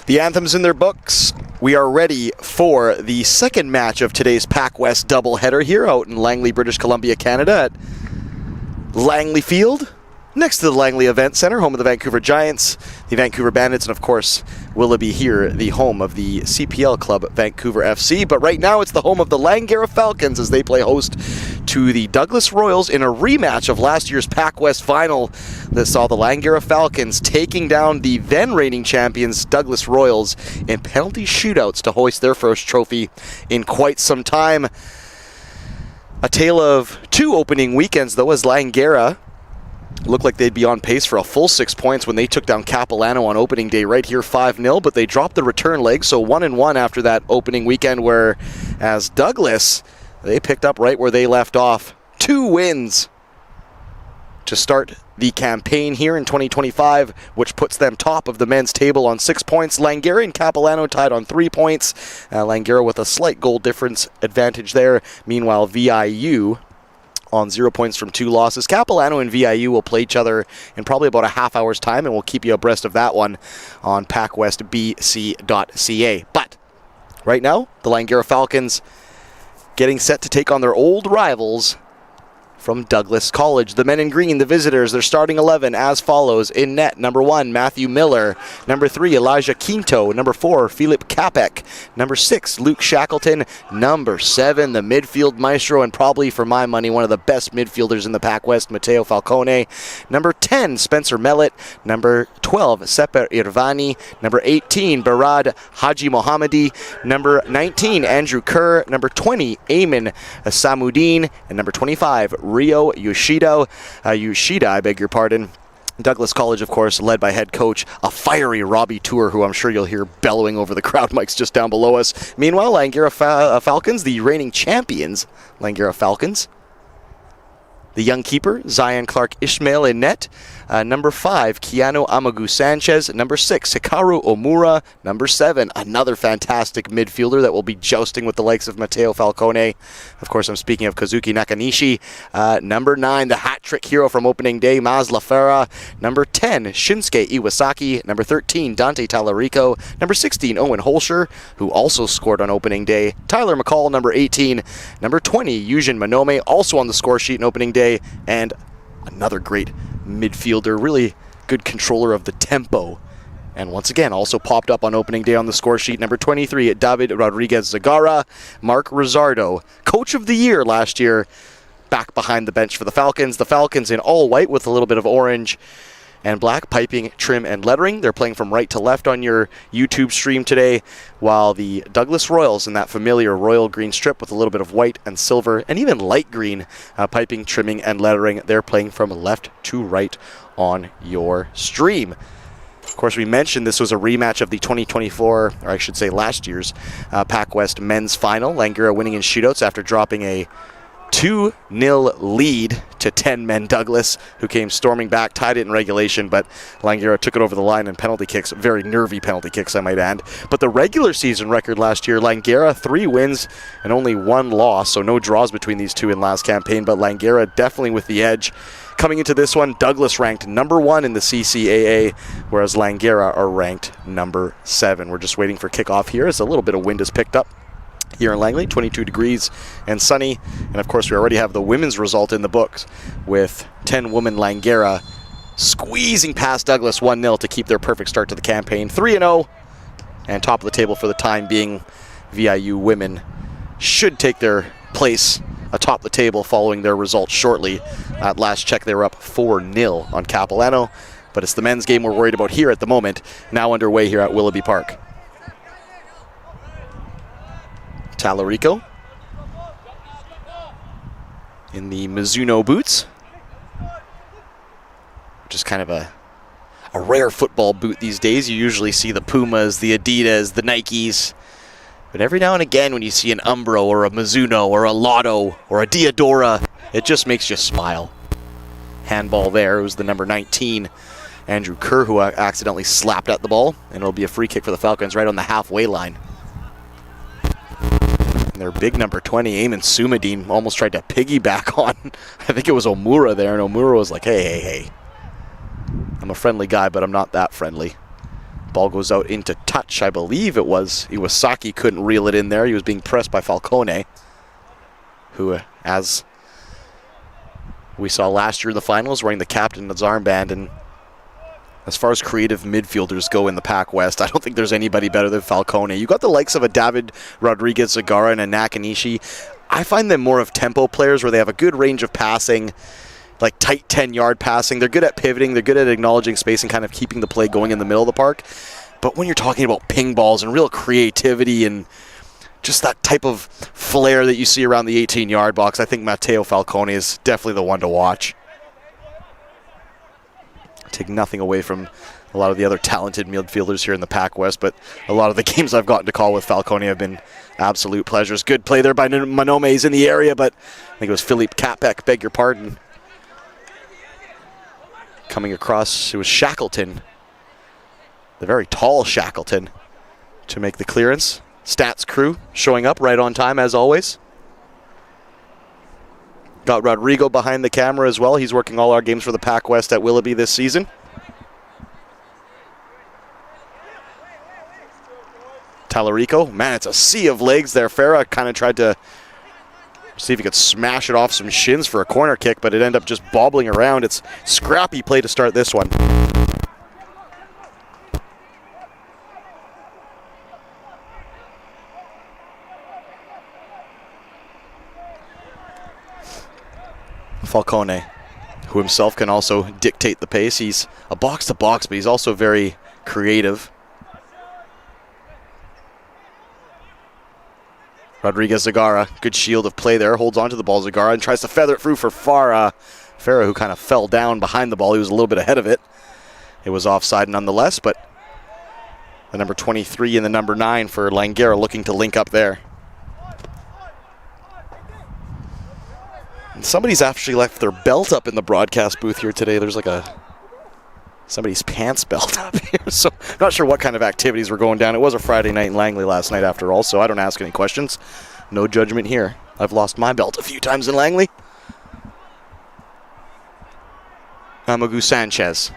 The anthem's in their books. We are ready for the second match of today's PACWEST doubleheader here out in Langley, British Columbia, Canada at Langley Field, next to the Langley Event Centre, home of the Vancouver Giants, the Vancouver Bandits, and of course, Willoughby here, the home of the CPL club Vancouver FC. But right now, it's the home of the Langara Falcons as they play host to the Douglas Royals in a rematch of last year's PACWEST final that saw the Langara Falcons taking down the then reigning champions Douglas Royals in penalty shootouts to hoist their first trophy in quite some time. A tale of two opening weekends, though, as Langara looked like they'd be on pace for a full 6 points when they took down Capilano on opening day right here 5-0, but they dropped the return leg, so 1-1 after that opening weekend, where as Douglas, they picked up right where they left off. 2 wins to start the campaign here in 2025, which puts them top of the men's table on 6 points. Langara and Capilano tied on 3 points. Langara with a slight goal difference advantage there. Meanwhile, VIU on 0 points from 2 losses. Capilano and VIU will play each other in probably about a half hour's time, and we'll keep you abreast of that one on PACWESTBC.ca. But right now, the Langara Falcons getting set to take on their old rivals from Douglas College. The men in green, the visitors, their starting 11 as follows. In net, number 1, Matthew Miller. Number 3, Elijah Quinto. Number 4, Philip Capek. Number 6, Luke Shackleton. Number 7, the midfield maestro, and probably, for my money, one of the best midfielders in the PACWEST, Matteo Falcone. Number 10, Spencer Mellett. Number 12, Seper Irvani. Number 18, Barad Haji Mohammadi. Number 19, Andrew Kerr. Number 20, Ayman Samudin. And number 25, Rio Yoshida, I beg your pardon. Douglas College, of course, led by head coach, a fiery Robbie Tour, who I'm sure you'll hear bellowing over the crowd mics just down below us. Meanwhile, Langara Falcons, the reigning champions, Langara Falcons. The young keeper, Zion Clark Ishmael in net. Number 5, Keanu Amagu Sanchez. Number 6, Hikaru Omura. Number 7, another fantastic midfielder that will be jousting with the likes of Matteo Falcone. Of course, I'm speaking of Kazuki Nakanishi. Number 9, the hat-trick hero from opening day, Maz Lafera. Number 10, Shinsuke Iwasaki. Number 13, Dante Talarico. Number 16, Owen Holscher, who also scored on opening day. Tyler McCall, number 18. Number 20, Yujin Manome, also on the score sheet in opening day. And another great midfielder, really good controller of the tempo. And once again, also popped up on opening day on the score sheet, number 23, David Rodriguez Zagara. Mark Rizzardo, coach of the year last year, back behind the bench for the Falcons. The Falcons in all white with a little bit of orange and black piping, trim, and lettering. They're playing from right to left on your YouTube stream today, while the Douglas Royals in that familiar royal green strip with a little bit of white and silver and even light green piping, trimming, and lettering. They're playing from left to right on your stream. Of course, we mentioned this was a rematch of the 2024, or I should say last year's, PACWEST men's final. Langara winning in shootouts after dropping a 2-0 lead to 10-men Douglas, who came storming back, tied it in regulation, but Langara took it over the line in penalty kicks, very nervy penalty kicks, I might add. But the regular season record last year, Langara 3 wins and only 1 loss, so no draws between these two in last campaign, but Langara definitely with the edge. Coming into this one, Douglas ranked number 1 in the CCAA, whereas Langara are ranked number 7. We're just waiting for kickoff here as a little bit of wind is picked up here in Langley, 22 degrees and sunny. And of course, we already have the women's result in the books with 10-woman Langara squeezing past Douglas 1-0 to keep their perfect start to the campaign. 3-0, and top of the table for the time being. VIU women should take their place atop the table following their results shortly. At last check, they were up 4-0 on Capilano, but it's the men's game we're worried about here at the moment, now underway here at Willoughby Park. Talarico in the Mizuno boots, which is kind of a rare football boot these days. You usually see the Pumas, the Adidas, the Nikes, but every now and again when you see an Umbro or a Mizuno or a Lotto or a Diadora, it just makes you smile. Handball there. It was the number 19, Andrew Kerr, who accidentally slapped at the ball, and it'll be a free kick for the Falcons right on the halfway line. And their big number 20, Ayman Sumadeen, almost tried to piggyback on, I think it was Omura there, and Omura was like, hey, I'm a friendly guy, but I'm not that friendly. Ball goes out into touch. I believe it was Iwasaki couldn't reel it in there. He was being pressed by Falcone, who, as we saw last year in the finals, wearing the captain's armband. And as far as creative midfielders go in the PACWEST, I don't think there's anybody better than Falcone. You got the likes of a David Rodriguez-Zagara and a Nakanishi. I find them more of tempo players where they have a good range of passing, like tight 10-yard passing. They're good at pivoting. They're good at acknowledging space and kind of keeping the play going in the middle of the park. But when you're talking about ping balls and real creativity and just that type of flair that you see around the 18-yard box, I think Matteo Falcone is definitely the one to watch. Take nothing away from a lot of the other talented midfielders here in the PACWEST, but a lot of the games I've gotten to call with Falcone have been absolute pleasures. Good play there by Manome. He's in the area, but I think it was Philippe Capek, beg your pardon. Coming across, it was Shackleton, the very tall Shackleton, to make the clearance. Stats crew showing up right on time as always. Got Rodrigo behind the camera as well. He's working all our games for the PACWEST at Willoughby this season. Talarico, man, it's a sea of legs there. Farah kind of tried to see if he could smash it off some shins for a corner kick, but it ended up just bobbling around. It's scrappy play to start this one. Falcone, who himself can also dictate the pace. He's a box-to-box, but he's also very creative. Rodriguez-Zagara, good shield of play there, holds on to the ball, Zagara, and tries to feather it through for Farah, who kind of fell down behind the ball. He was a little bit ahead of it. It was offside nonetheless, but the number 23 and the number 9 for Langara looking to link up there. And somebody's actually left their belt up in the broadcast booth here today. There's like somebody's pants belt up here, so I'm not sure what kind of activities were going down. It was a Friday night in Langley last night after all, so I don't ask any questions. No judgment here. I've lost my belt a few times in Langley. Amagu Sanchez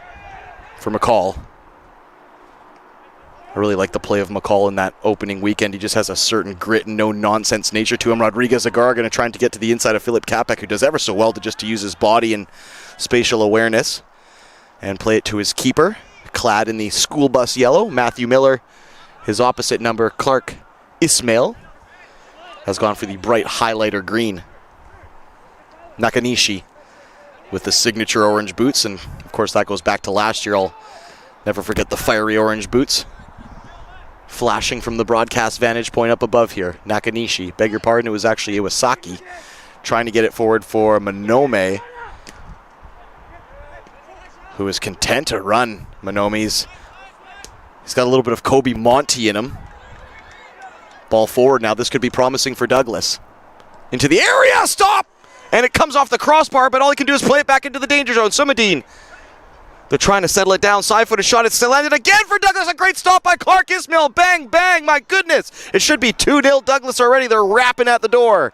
for McCall. I really like the play of McCall in that opening weekend. He just has a certain grit and no-nonsense nature to him. Rodriguez-Zagara going to try to get to the inside of Philip Capek, who does ever so well to use his body and spatial awareness. And play it to his keeper, clad in the school bus yellow, Matthew Miller. His opposite number, Clark Ismail, has gone for the bright highlighter green. Nakanishi with the signature orange boots, and of course that goes back to last year. I'll never forget the fiery orange boots. Flashing from the broadcast vantage point up above here. Nakanishi, beg your pardon, it was actually Iwasaki trying to get it forward for Manome, who is content to run. Manome's, he's got a little bit of Kobe Monty in him. Ball forward now. This could be promising for Douglas. Into the area, stop! And it comes off the crossbar, but all he can do is play it back into the danger zone. Sumadine, they're trying to settle it down. Side-footed shot, it's still landed again for Douglas. A great stop by Clark Ismail. Bang, bang, my goodness. It should be 2-0 Douglas already. They're rapping at the door.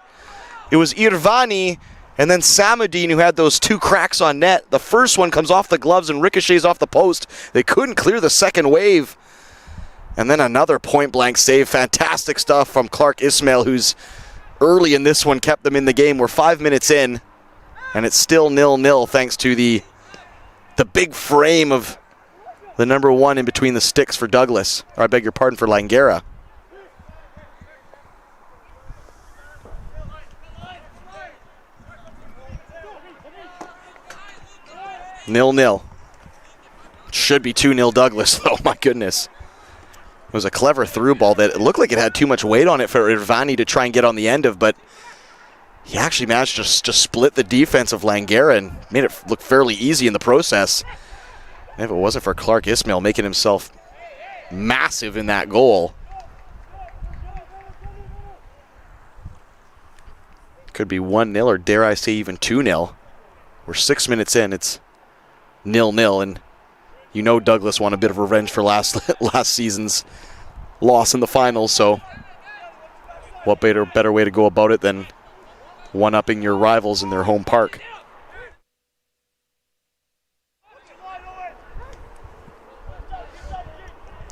It was Irvani and then Samadine who had those two cracks on net. The first one comes off the gloves and ricochets off the post. They couldn't clear the second wave. And then another point-blank save. Fantastic stuff from Clark Ismail, who's early in this one kept them in the game. We're 5 minutes in, and it's still 0-0 thanks to the big frame of the number 1 in between the sticks for Douglas. Or I beg your pardon, for Langara. Nil-nil. Should be 2-0 Douglas, though. My goodness. It was a clever through ball that it looked like it had too much weight on it for Irvani to try and get on the end of, but he actually managed to split the defense of Langara and made it look fairly easy in the process. And if it wasn't for Clark Ismail making himself massive in that goal, could be 1-0 or dare I say even 2-0. We're 6 minutes in. It's 0-0, and you know Douglas won a bit of revenge for last season's loss in the finals, so what better way to go about it than one-upping your rivals in their home park.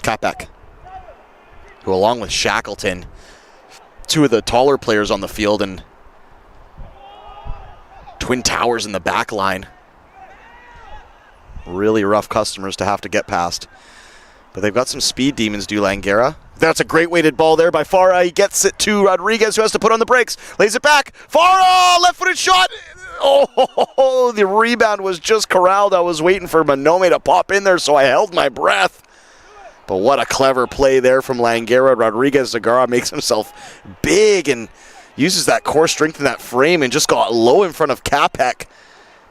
Kapek, who along with Shackleton, two of the taller players on the field, and twin towers in the back line. Really rough customers to have to get past. But they've got some speed demons, do Langara. That's a great weighted ball there by Farah. He gets it to Rodriguez, who has to put on the brakes. Lays it back. Farah, left-footed shot. Oh, the rebound was just corralled. I was waiting for Manome to pop in there, so I held my breath. But what a clever play there from Langara. Rodriguez Zagara makes himself big and uses that core strength in that frame and just got low in front of Kapek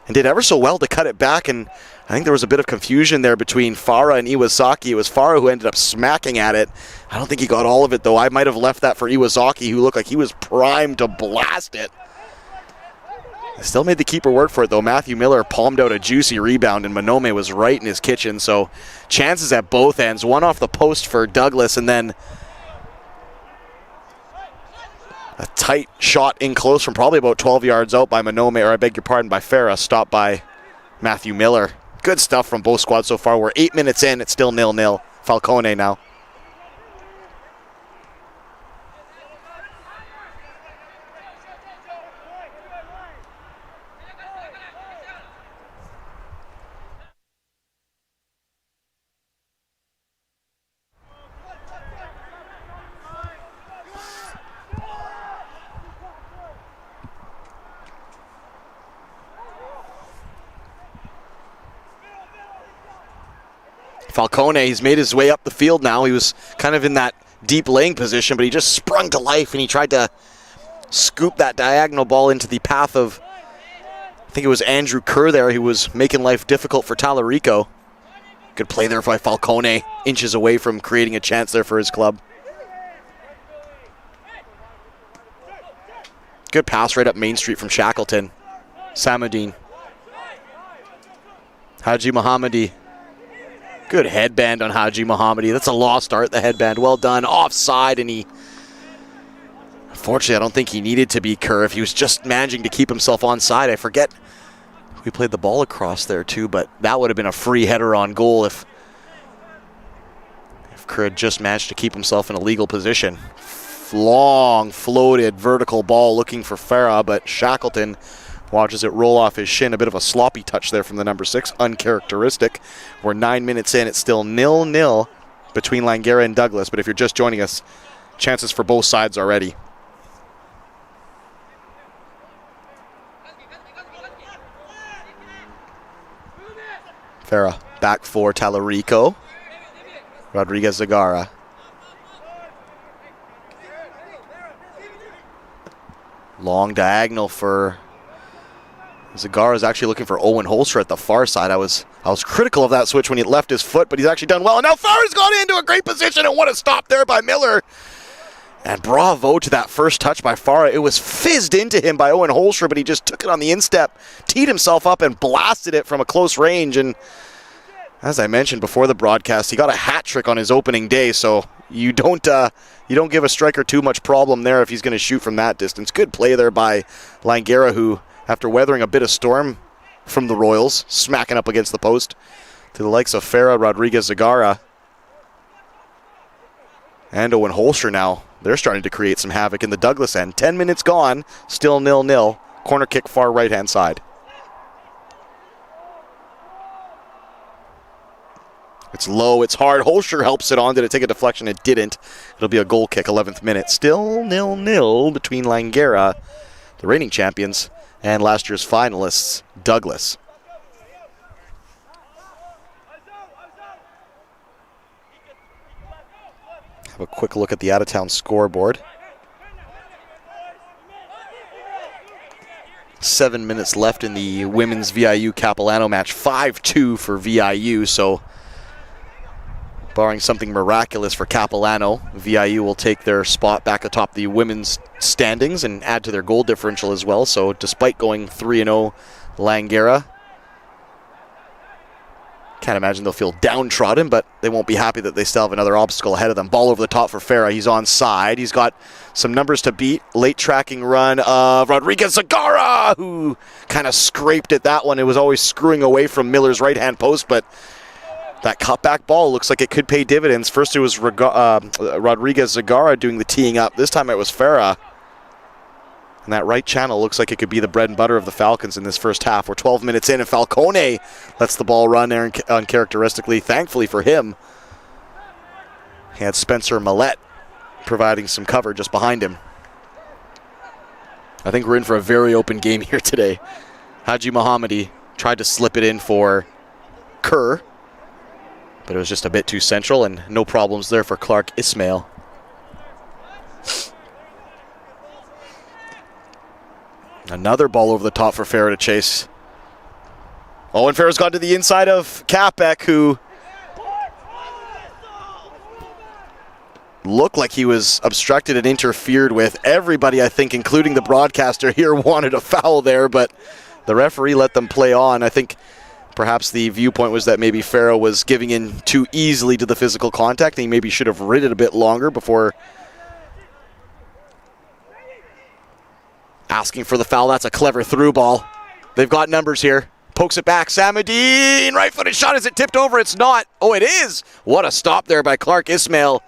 and did ever so well to cut it back. And I think there was a bit of confusion there between Farah and Iwasaki. It was Farah who ended up smacking at it. I don't think he got all of it, though. I might have left that for Iwasaki, who looked like he was primed to blast it. Still made the keeper work for it, though. Matthew Miller palmed out a juicy rebound, and Manome was right in his kitchen. So chances at both ends. One off the post for Douglas, and then a tight shot in close from probably about 12 yards out by Manome, or I beg your pardon, by Farah, stopped by Matthew Miller. Good stuff from both squads so far. We're 8 minutes in. It's still 0-0. Falcone now. Falcone, he's made his way up the field now. He was kind of in that deep laying position, but he just sprung to life and he tried to scoop that diagonal ball into the path of, I think it was Andrew Kerr there, who was making life difficult for Talarico. Good play there by Falcone, inches away from creating a chance there for his club. Good pass right up Main Street from Shackleton. Samadine. Haji Mohammadi. Good headband on Haji Mohammadi. That's a lost art, the headband. Well done. Offside, and he... Unfortunately, I don't think he needed to be Kerr if he was just managing to keep himself onside. I forget who played the ball across there too, but that would have been a free header on goal if Kerr had just managed to keep himself in a legal position. Long, floated, vertical ball looking for Farah, but Shackleton watches it roll off his shin. A bit of a sloppy touch there from the number 6, uncharacteristic. We're 9 minutes in. It's still 0-0 between Langara and Douglas, but if you're just joining us, chances for both sides already. Farah back for Talarico. Rodriguez Zagara. Long diagonal for Zagara is actually looking for Owen Holster at the far side. I was critical of that switch when he left his foot, but he's actually done well. And now Farah's gone into a great position, and what a stop there by Miller. And bravo to that first touch by Farah. It was fizzed into him by Owen Holster, but he just took it on the instep, teed himself up, and blasted it from a close range. And as I mentioned before the broadcast, he got a hat trick on his opening day, so you don't give a striker too much problem there if he's going to shoot from that distance. Good play there by Langara, who, after weathering a bit of storm from the Royals, smacking up against the post to the likes of Farah, Rodriguez, Zagara, and Owen Holster now. They're starting to create some havoc in the Douglas end. 10 minutes gone, still 0-0. Corner kick far right-hand side. It's low, it's hard. Holster helps it on. Did it take a deflection? It didn't. It'll be a goal kick, 11th minute. Still 0-0 between Langara, the reigning champions, and last year's finalists, Douglas. Have a quick look at the out-of-town scoreboard. 7 minutes left in the women's VIU Capilano match. 5-2 for VIU, so barring something miraculous for Capilano, VIU will take their spot back atop the women's standings and add to their goal differential as well. So despite going 3-0, Langara, can't imagine they'll feel downtrodden, but they won't be happy that they still have another obstacle ahead of them. Ball over the top for Farah. He's onside. He's got some numbers to beat. Late tracking run of Rodriguez Zagara, who kind of scraped at that one. It was always screwing away from Miller's right-hand post, but That cutback ball looks like it could pay dividends. First it was Rodriguez-Zagara doing the teeing up. This time it was Farah. And that right channel looks like it could be the bread and butter of the Falcons in this first half. We're 12 minutes in, and Falcone lets the ball run there uncharacteristically. Thankfully for him, he had Spencer Millette providing some cover just behind him. I think we're in for a very open game here today. Haji Mohammadi tried to slip it in for Kerr, but it was just a bit too central, and no problems there for Clark Ismail. Another ball over the top for Farah to chase. Oh, and Farah's gone to the inside of Kapek, who looked like he was obstructed and interfered with. Everybody, I think, including the broadcaster here, wanted a foul there, but the referee let them play on. I think perhaps the viewpoint was that maybe Farah was giving in too easily to the physical contact, and he maybe should have rid it a bit longer before asking for the foul. That's a clever through ball. They've got numbers here. Pokes it back. Samadine, right-footed shot. Is it tipped over? It's not. Oh, it is. What a stop there by Clark Ismail.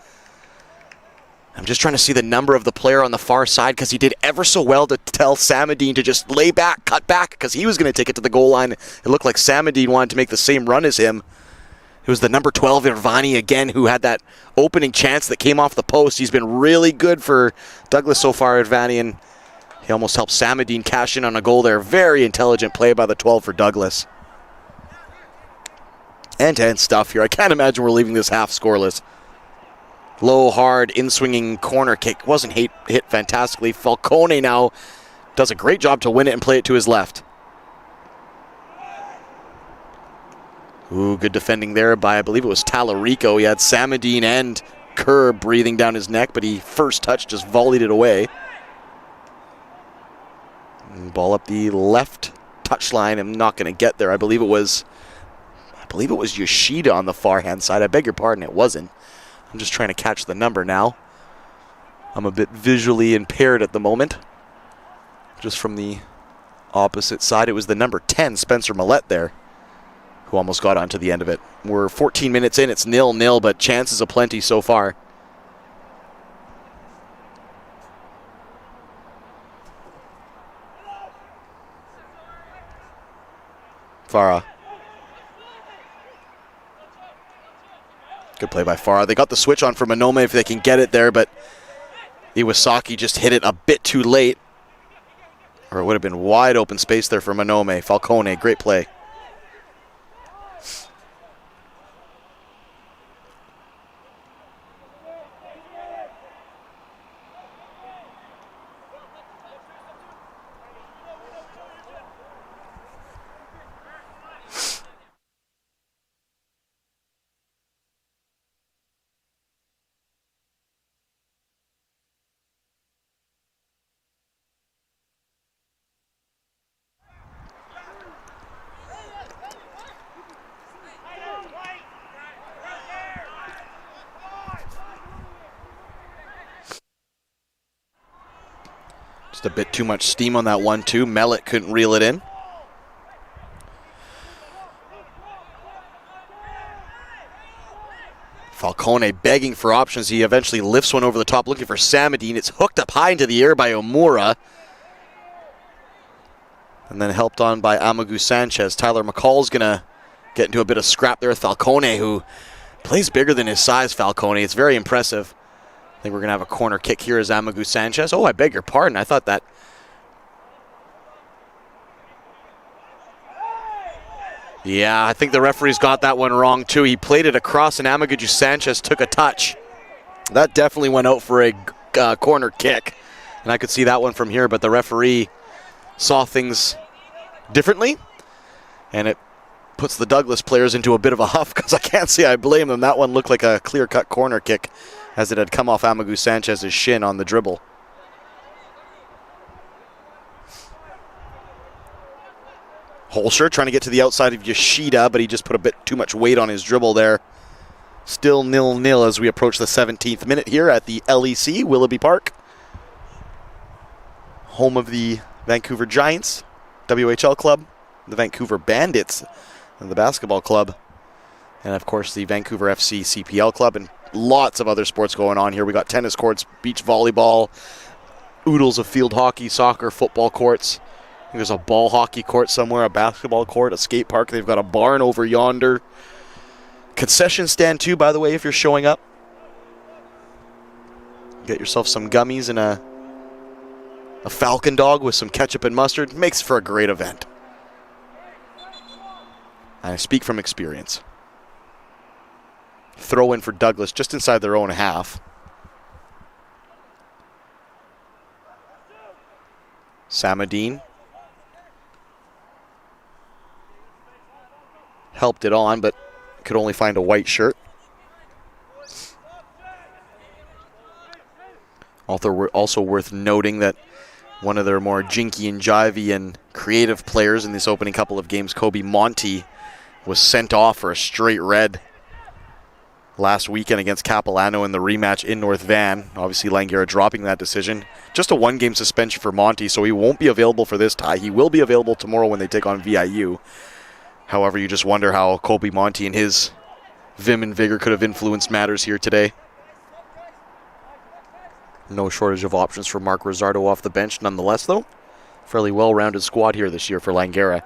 I'm just trying to see the number of the player on the far side, because he did ever so well to tell Samadine to just lay back, cut back, because he was going to take it to the goal line. It looked like Samadine wanted to make the same run as him. It was the number 12, Irvani, again, who had that opening chance that came off the post. He's been really good for Douglas so far, Irvani, and he almost helped Samadine cash in on a goal there. Very intelligent play by the 12 for Douglas. End-to-end stuff here. I can't imagine we're leaving this half scoreless. Low, hard, in-swinging corner kick. Wasn't hit fantastically. Falcone now does a great job to win it and play it to his left. Ooh, good defending there by, I believe it was Talarico. He had Samadine and Kerr breathing down his neck, but he first touch just volleyed it away. Ball up the left touchline. I'm not going to get there. I believe it was Yoshida on the far hand side. I beg your pardon, it wasn't. I'm just trying to catch the number now. I'm a bit visually impaired at the moment. Just from the opposite side, it was the number 10, Spencer Millette there, who almost got onto the end of it. We're 14 minutes in. It's 0-0, but chances aplenty so far. Farah. Good play by Farah. They got the switch on for Manome if they can get it there, but Iwasaki just hit it a bit too late. Or it would have been wide open space there for Manome. Falcone, great play. Just a bit too much steam on that 1-2. Mellett couldn't reel it in. Falcone begging for options. He eventually lifts one over the top looking for Samadine. It's hooked up high into the air by Omura. And then helped on by Amagu Sanchez. Tyler McCall's going to get into a bit of scrap there with Falcone, who plays bigger than his size, Falcone. It's very impressive. I think we're going to have a corner kick here as Amagu Sanchez. Oh, I beg your pardon. I thought that... Yeah, I think the referee's got that one wrong, too. He played it across, and Amagu Sanchez took a touch. That definitely went out for a corner kick. And I could see that one from here, but the referee saw things differently. And it puts the Douglas players into a bit of a huff, because I can't say I blame them. That one looked like a clear-cut corner kick, as it had come off Amagu Sanchez's shin on the dribble. Holscher trying to get to the outside of Yoshida, but he just put a bit too much weight on his dribble there. Still 0-0 as we approach the 17th minute here at the LEC, Willoughby Park. Home of the Vancouver Giants, WHL club, the Vancouver Bandits, and the basketball club, And, of course, the Vancouver FC CPL Club, and lots of other sports going on here. We got tennis courts, beach volleyball, oodles of field hockey, soccer, football courts. I think there's a ball hockey court somewhere, a basketball court, a skate park. They've got a barn over yonder. Concession stand, too, by the way, if you're showing up. Get yourself some gummies and a Falcon dog with some ketchup and mustard. Makes for a great event. I speak from experience. Throw in for Douglas just inside their own half. Samadine helped it on, but could only find a white shirt. Also worth noting that one of their more jinky and jivey and creative players in this opening couple of games, Kobe Monty, was sent off for a straight red last weekend against Capilano in the rematch in North Van. Obviously, Langara dropping that decision. Just a one-game suspension for Monty, so he won't be available for this tie. He will be available tomorrow when they take on VIU. However, you just wonder how Kobe Monty and his vim and vigor could have influenced matters here today. No shortage of options for Mark Rizzardo off the bench nonetheless, though. Fairly well-rounded squad here this year for Langara.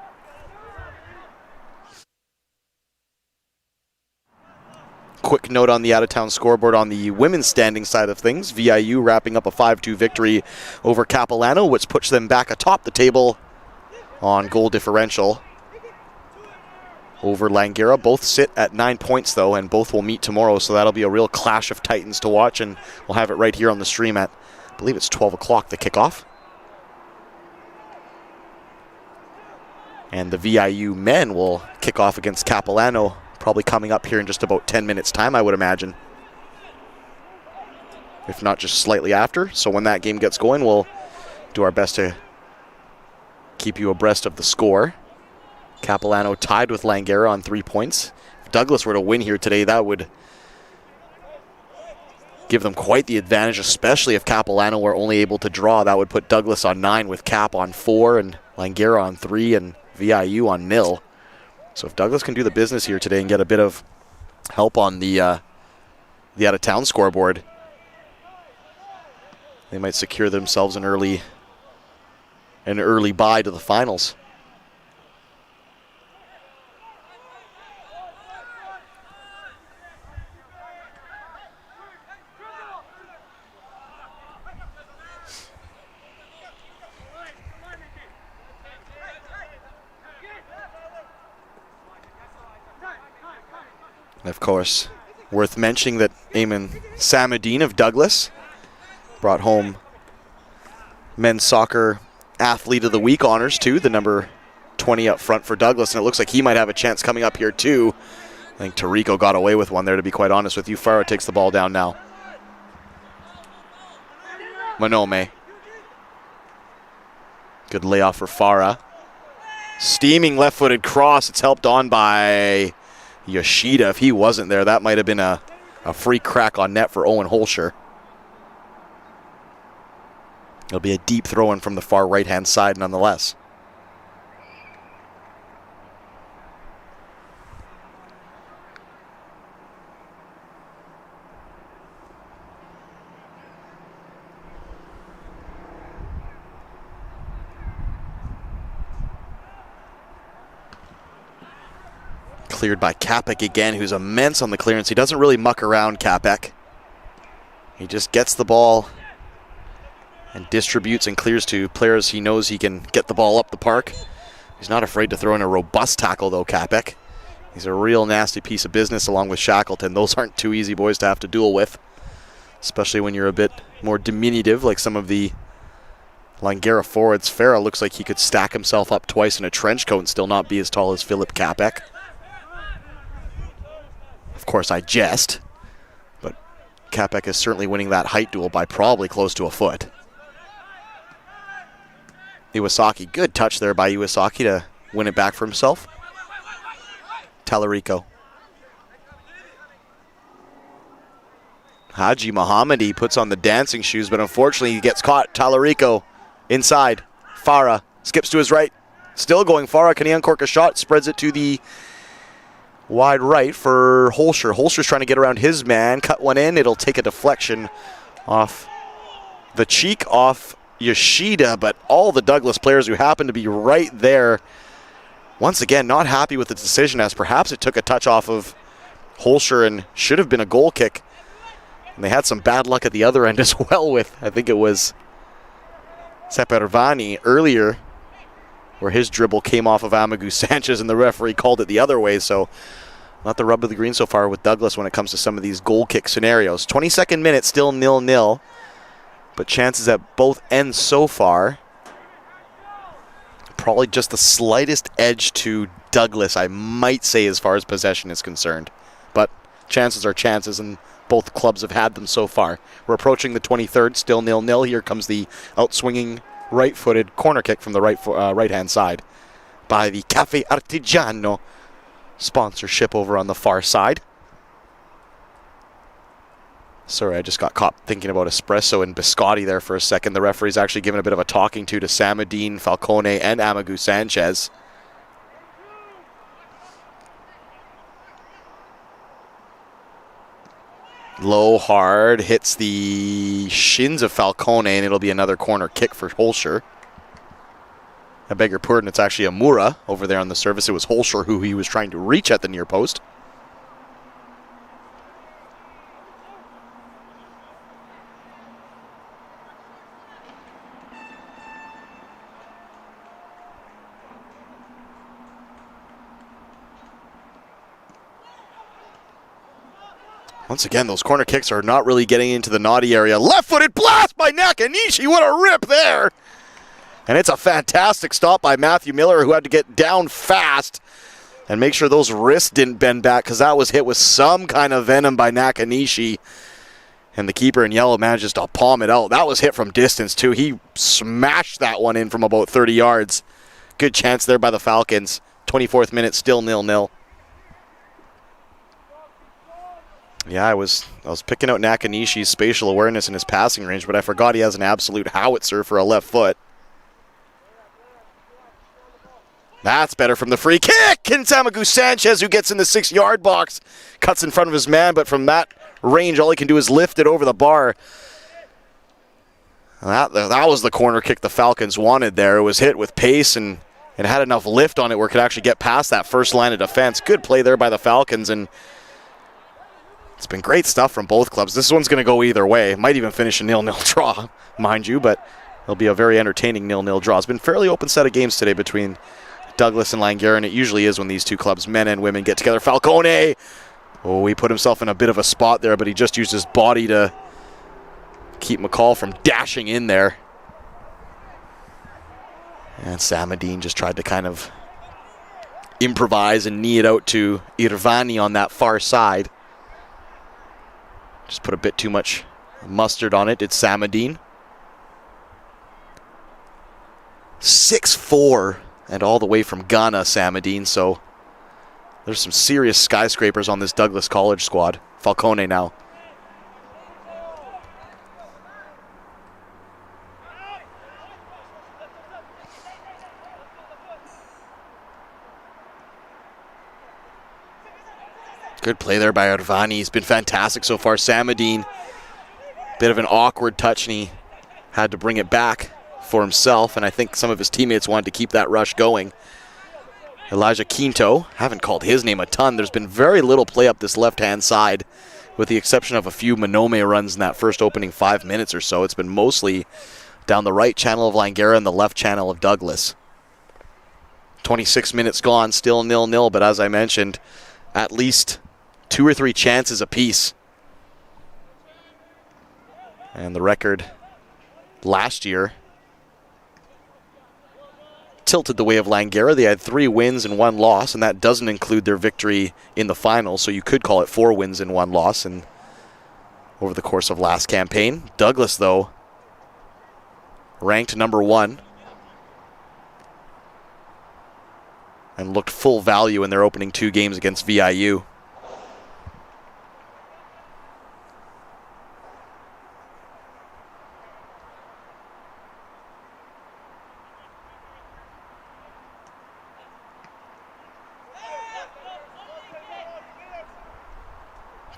Quick note on the out-of-town scoreboard on the women's standing side of things. VIU wrapping up a 5-2 victory over Capilano, which puts them back atop the table on goal differential over Langara. Both sit at 9 points, though, and both will meet tomorrow, so that'll be a real clash of titans to watch, and we'll have it right here on the stream at, I believe it's 12 o'clock, the kickoff. And the VIU men will kick off against Capilano, probably coming up here in just about 10 minutes' time, I would imagine. If not just slightly after. So when that game gets going, we'll do our best to keep you abreast of the score. Capilano tied with Langara on 3 points. If Douglas were to win here today, that would give them quite the advantage, especially if Capilano were only able to draw. That would put Douglas on 9 with Cap on 4 and Langara on 3 and VIU on 0. So if Douglas can do the business here today and get a bit of help on the out-of-town scoreboard, they might secure themselves an early bye to the finals. And of course, worth mentioning that Eamon Samadine of Douglas brought home men's soccer athlete of the week honors too, the number 20 up front for Douglas, and it looks like he might have a chance coming up here too. I think Tarico got away with one there, to be quite honest with you. Farah takes the ball down now. Manome. Good layoff for Farah. Steaming left-footed cross. It's helped on by Yoshida. If he wasn't there, that might have been a free crack on net for Owen Holscher. It'll be a deep throw-in from the far right-hand side nonetheless. Cleared by Capek again, who's immense on the clearance. He doesn't really muck around, Capek. He just gets the ball and distributes and clears to players he knows he can get the ball up the park. He's not afraid to throw in a robust tackle, though, Capek. He's a real nasty piece of business along with Shackleton. Those aren't too easy boys to have to duel with, especially when you're a bit more diminutive like some of the Langara forwards. Farah looks like he could stack himself up twice in a trench coat and still not be as tall as Philip Capek. Of course, I jest, but Capek is certainly winning that height duel by probably close to a foot. Iwasaki, good touch there by Iwasaki to win it back for himself. Talarico. Haji Mohammadi puts on the dancing shoes, but unfortunately he gets caught. Talarico inside. Farah skips to his right. Still going. Farah, can he uncork a shot? Spreads it to the Wide right for Holscher. Holscher's trying to get around his man. Cut one in. It'll take a deflection off the cheek off Yoshida, but all the Douglas players who happen to be right there, once again, not happy with the decision, as perhaps it took a touch off of Holscher and should have been a goal kick. And they had some bad luck at the other end as well with, I think it was Sepervani earlier, where his dribble came off of Amagu Sanchez and the referee called it the other way. So not the rub of the green so far with Douglas when it comes to some of these goal kick scenarios. 22nd minute, still 0-0, but chances at both ends so far. Probably just the slightest edge to Douglas, I might say, as far as possession is concerned. But chances are chances, and both clubs have had them so far. We're approaching the 23rd, still 0-0. Here comes the outswinging right-footed corner kick from the right-hand side by the Cafe Artigiano sponsorship over on the far side. Sorry, I just got caught thinking about espresso and biscotti there for a second. The referee's actually given a bit of a talking to Samadine, Falcone, and Amagu Sanchez. Low, hard, hits the shins of Falcone, and it'll be another corner kick for Holscher. I beg your pardon, it's actually Amura over there on the service. It was Holscher who he was trying to reach at the near post. Once again, those corner kicks are not really getting into the naughty area. Left-footed blast by Nakanishi. What a rip there. And it's a fantastic stop by Matthew Miller, who had to get down fast and make sure those wrists didn't bend back, because that was hit with some kind of venom by Nakanishi. And the keeper in yellow manages to palm it out. That was hit from distance, too. He smashed that one in from about 30 yards. Good chance there by the Falcons. 24th minute, still 0-0. Yeah, I was picking out Nakanishi's spatial awareness and his passing range, but I forgot he has an absolute howitzer for a left foot. That's better from the free kick. And Amagu Sanchez, who gets in the 6-yard box, cuts in front of his man, but from that range, all he can do is lift it over the bar. That was the corner kick the Falcons wanted there. It was hit with pace and had enough lift on it where it could actually get past that first line of defense. Good play there by the Falcons, and it's been great stuff from both clubs. This one's going to go either way. It might even finish a 0-0 draw, mind you, but it'll be a very entertaining 0-0 draw. It's been a fairly open set of games today between Douglas and Langara, and it usually is when these two clubs, men and women, get together. Falcone! Oh, he put himself in a bit of a spot there, but he just used his body to keep McCall from dashing in there. And Samadine just tried to kind of improvise and knee it out to Irvani on that far side. Just put a bit too much mustard on it, did Samadine. 6'4", and all the way from Ghana, Samadine, so there's some serious skyscrapers on this Douglas College squad. Falcone now. Good play there by Irvani. He's been fantastic so far. Samadine, bit of an awkward touch, and he had to bring it back for himself, and I think some of his teammates wanted to keep that rush going. Elijah Quinto, haven't called his name a ton. There's been very little play up this left-hand side, with the exception of a few Monome runs in that first opening 5 minutes or so. It's been mostly down the right channel of Langara and the left channel of Douglas. 26 minutes gone, still 0-0, but as I mentioned, at least 2 or 3 chances apiece. And the record last year tilted the way of Langara. They had 3 wins and 1 loss, and that doesn't include their victory in the final, so you could call it 4 wins and 1 loss over the course of last campaign. Douglas, though, ranked number 1 and looked full value in their opening 2 games against VIU.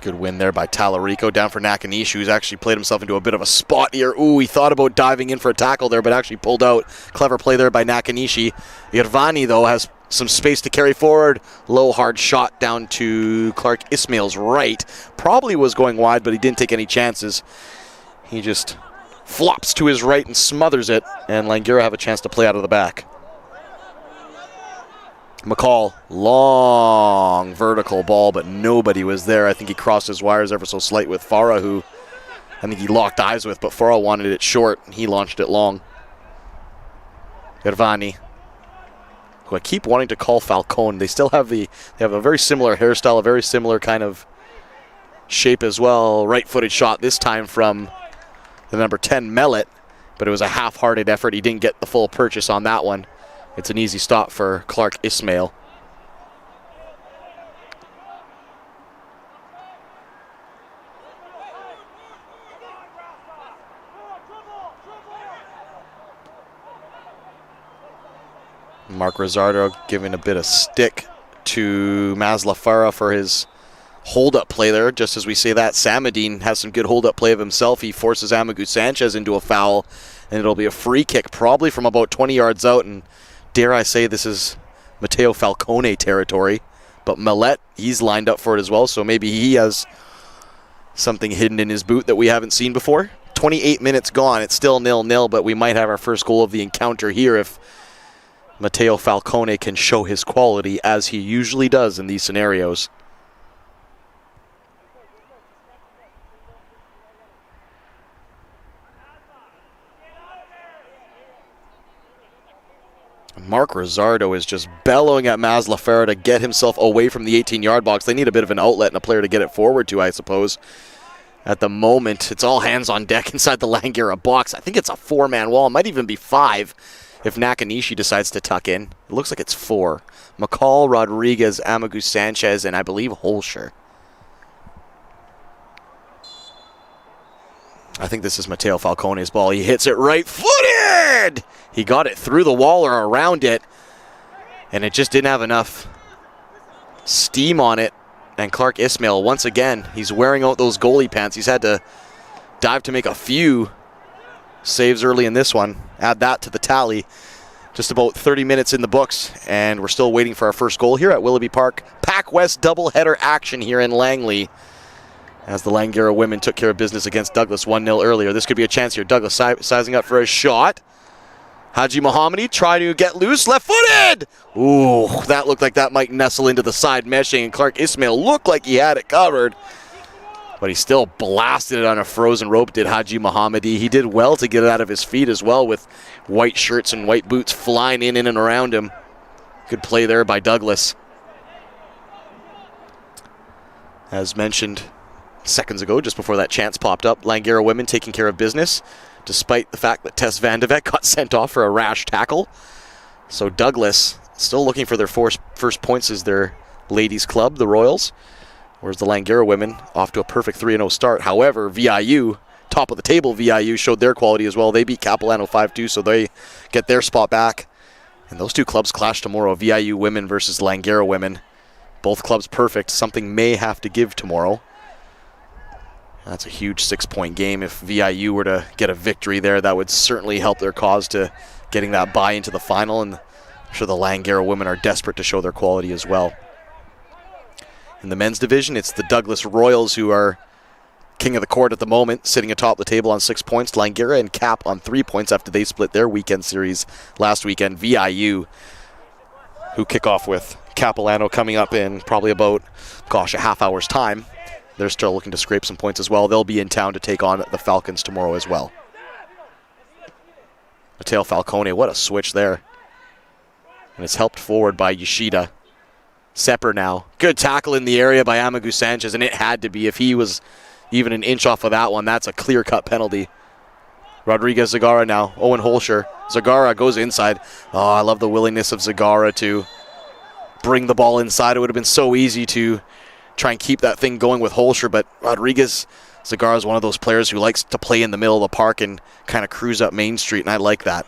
Good win there by Talarico. Down for Nakanishi, who's actually played himself into a bit of a spot here. Ooh, he thought about diving in for a tackle there, but actually pulled out. Clever play there by Nakanishi. Irvani, though, has some space to carry forward. Low, hard shot down to Clark Ismail's right. Probably was going wide, but he didn't take any chances. He just flops to his right and smothers it, and Langara have a chance to play out of the back. McCall, long vertical ball, but nobody was there. I think he crossed his wires ever so slight with Farah, who I think he locked eyes with, but Farah wanted it short, and he launched it long. Irvani, who I keep wanting to call Falcone. They still have they have a very similar hairstyle, a very similar kind of shape as well. Right-footed shot this time from the number 10 Mellet, but it was a half-hearted effort. He didn't get the full purchase on that one. It's an easy stop for Clark Ismail. Mark Rizzardo giving a bit of stick to Masla Farah for his hold-up play there. Just as we say that, Samadine has some good hold-up play of himself. He forces Amagu Sanchez into a foul, and it'll be a free kick probably from about 20 yards out, and dare I say this is Mateo Falcone territory. But Millet, he's lined up for it as well, so maybe he has something hidden in his boot that we haven't seen before. 28 minutes gone. It's still 0-0, but we might have our first goal of the encounter here if Mateo Falcone can show his quality, as he usually does in these scenarios. Mark Rizzardo is just bellowing at Masla Farah to get himself away from the 18-yard box. They need a bit of an outlet and a player to get it forward to, I suppose. At the moment, it's all hands on deck inside the Langara box. I think it's a 4-man wall. It might even be 5 if Nakanishi decides to tuck in. It looks like it's 4. McCall, Rodriguez, Amagu Sanchez, and I believe Holscher. I think this is Mateo Falcone's ball. He hits it right-footed! He got it through the wall or around it, and it just didn't have enough steam on it. And Clark Ismail, once again, he's wearing out those goalie pants. He's had to dive to make a few saves early in this one. Add that to the tally. Just about 30 minutes in the books, and we're still waiting for our first goal here at Willoughby Park. PACWEST doubleheader action here in Langley, as the Langara women took care of business against Douglas 1-0 earlier. This could be a chance here. Douglas sizing up for a shot. Haji Mohammadi trying to get loose, left-footed! Ooh, that looked like that might nestle into the side meshing, and Clark Ismail looked like he had it covered. But he still blasted it on a frozen rope, did Haji Mohammadi. He did well to get it out of his feet as well, with white shirts and white boots flying in and around him. Good play there by Douglas. As mentioned seconds ago, just before that chance popped up, Langara women taking care of business, despite the fact that Tess Vandevet got sent off for a rash tackle. So Douglas still looking for their first points as their ladies club, the Royals. Whereas the Langara women off to a perfect 3-0 start. However, VIU, top of the table VIU, showed their quality as well. They beat Capilano 5-2, so they get their spot back. And those two clubs clash tomorrow, VIU women versus Langara women. Both clubs perfect. Something may have to give tomorrow. That's a huge 6-point game. If VIU were to get a victory there, that would certainly help their cause to getting that bye into the final. And I'm sure the Langara women are desperate to show their quality as well. In the men's division, it's the Douglas Royals who are king of the court at the moment, sitting atop the table on 6 points. Langara and Cap on 3 points after they split their weekend series last weekend. VIU, who kick off with Capilano coming up in probably about, a half hour's time. They're still looking to scrape some points as well. They'll be in town to take on the Falcons tomorrow as well. Mateo Falcone, what a switch there. And it's helped forward by Yoshida. Sepper now. Good tackle in the area by Amagu Sanchez, and it had to be. If he was even an inch off of that one, that's a clear-cut penalty. Rodriguez Zagara now. Owen Holscher. Zagara goes inside. Oh, I love the willingness of Zagara to bring the ball inside. It would have been so easy to try and keep that thing going with Holscher, but Rodriguez Zagara is one of those players who likes to play in the middle of the park and kind of cruise up Main Street, and I like that.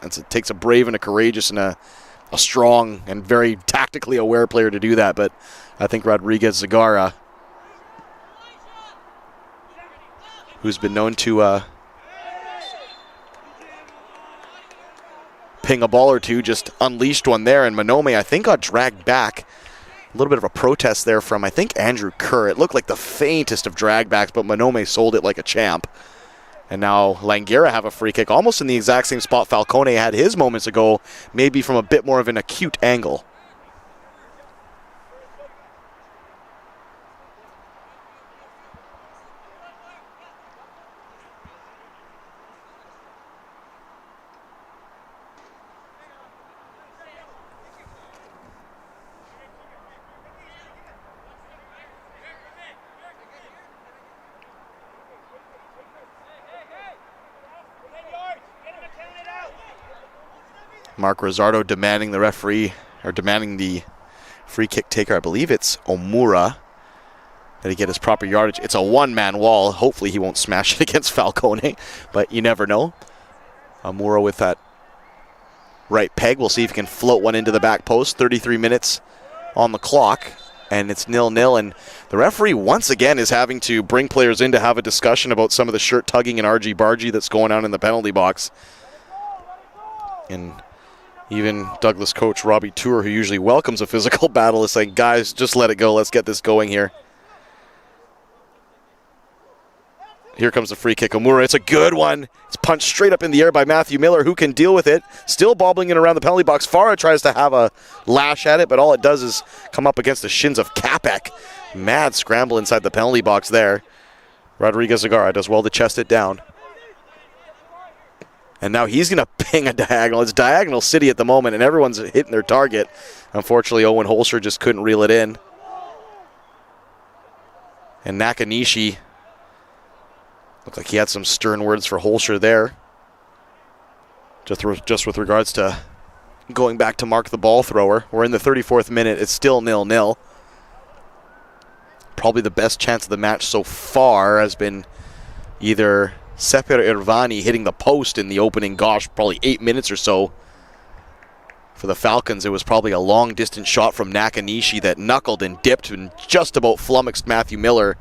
It takes a brave and a courageous and a strong and very tactically aware player to do that, but I think Rodriguez Zagara who's been known to ping a ball or two, just unleashed one there, and Manome, I think, got dragged back. A little bit of a protest there from, I think, Andrew Kerr. It looked like the faintest of drag backs, but Manome sold it like a champ. And now Langara have a free kick, almost in the exact same spot Falcone had his moments ago, maybe from a bit more of an acute angle. Mark Rosardo demanding the referee, or demanding the free kick taker. I believe it's Omura, that he get his proper yardage. It's a one-man wall. Hopefully he won't smash it against Falcone, but you never know. Omura with that right peg. We'll see if he can float one into the back post. 33 minutes on the clock, and it's 0-0. And the referee once again is having to bring players in to have a discussion about some of the shirt tugging and argy-bargy that's going on in the penalty box. And even Douglas coach Robbie Tour, who usually welcomes a physical battle, is saying, guys, just let it go. Let's get this going here. Here comes the free kick. Omura, it's a good one. It's punched straight up in the air by Matthew Miller, who can deal with it. Still bobbling it around the penalty box. Farah tries to have a lash at it, but all it does is come up against the shins of Kapek. Mad scramble inside the penalty box there. Rodriguez Zagara does well to chest it down. And now he's going to ping a diagonal. It's Diagonal City at the moment, and everyone's hitting their target. Unfortunately, Owen Holscher just couldn't reel it in. And Nakanishi looked like he had some stern words for Holscher there. Just with regards to going back to mark the ball thrower. We're in the 34th minute. It's still 0-0. Probably the best chance of the match so far has been either Seper Irvani hitting the post in the opening, probably 8 minutes or so. For the Falcons, it was probably a long-distance shot from Nakanishi that knuckled and dipped and just about flummoxed Matthew Miller,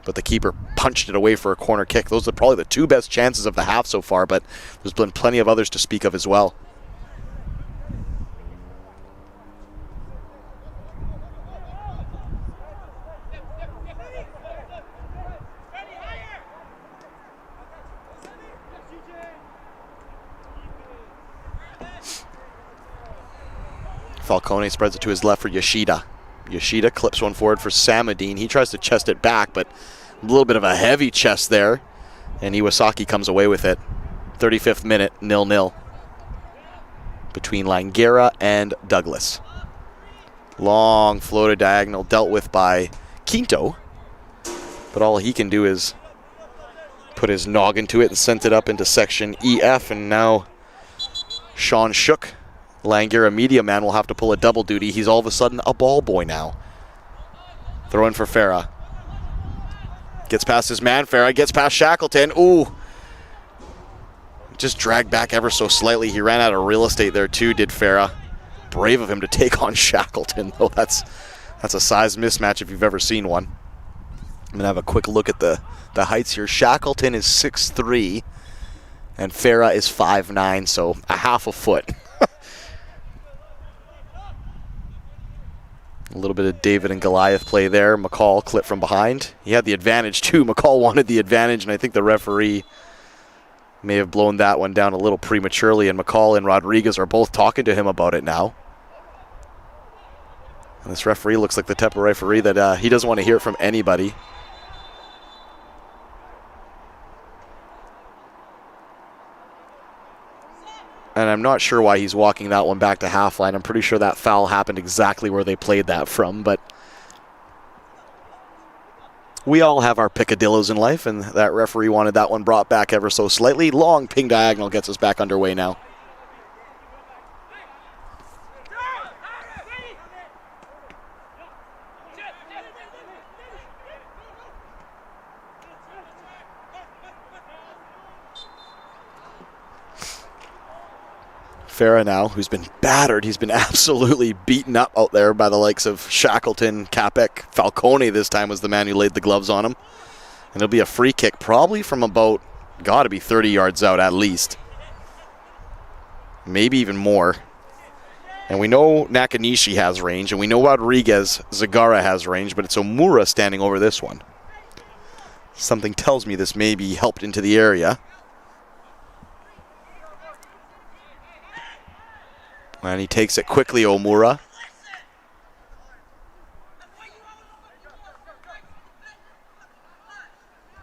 but the keeper punched it away for a corner kick. Those are probably the two best chances of the half so far, but there's been plenty of others to speak of as well. Falcone spreads it to his left for Yoshida. Yoshida clips one forward for Samadine. He tries to chest it back, but a little bit of a heavy chest there. And Iwasaki comes away with it. 35th minute, 0-0. Between Langara and Douglas. Long floated diagonal dealt with by Quinto. But all he can do is put his noggin to it and sent it up into section EF. And now Sean Shook, Langara media man, will have to pull a double duty. He's all of a sudden a ball boy now. Throw in for Farah. Gets past his man. Farah gets past Shackleton. Ooh. Just dragged back ever so slightly. He ran out of real estate there too, did Farah. Brave of him to take on Shackleton, though. That's a size mismatch if you've ever seen one. I'm going to have a quick look at the heights here. Shackleton is 6'3", and Farah is 5'9", so a half a foot. A little bit of David and Goliath play there. McCall clipped from behind. He had the advantage too. McCall wanted the advantage, and I think the referee may have blown that one down a little prematurely, and McCall and Rodriguez are both talking to him about it now. And this referee looks like the type of referee that he doesn't want to hear it from anybody. And I'm not sure why he's walking that one back to half line. I'm pretty sure that foul happened exactly where they played that from, but we all have our picadillos in life, and that referee wanted that one brought back ever so slightly. Long ping diagonal gets us back underway now. Farah now, who's been battered. He's been absolutely beaten up out there by the likes of Shackleton, Kapek. Falcone this time was the man who laid the gloves on him. And it'll be a free kick, probably from about, got to be 30 yards out at least. Maybe even more. And we know Nakanishi has range, and we know Rodriguez Zagara has range, but it's Omura standing over this one. Something tells me this may be helped into the area. And he takes it quickly, Omura.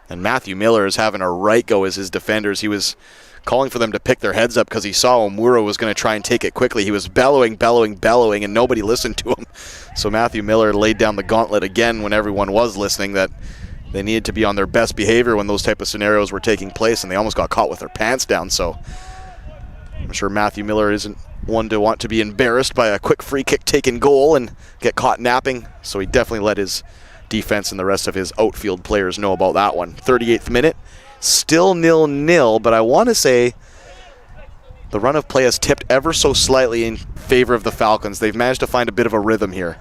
And Matthew Miller is having a right go as his defenders. He was calling for them to pick their heads up because he saw Omura was going to try and take it quickly. He was bellowing, and nobody listened to him. So Matthew Miller laid down the gauntlet again when everyone was listening, that they needed to be on their best behavior when those type of scenarios were taking place, and they almost got caught with their pants down. So I'm sure Matthew Miller isn't one to want to be embarrassed by a quick free kick taken goal and get caught napping. So he definitely let his defense and the rest of his outfield players know about that one. 38th minute, still 0-0, but I want to say the run of play has tipped ever so slightly in favor of the Falcons. They've managed to find a bit of a rhythm here.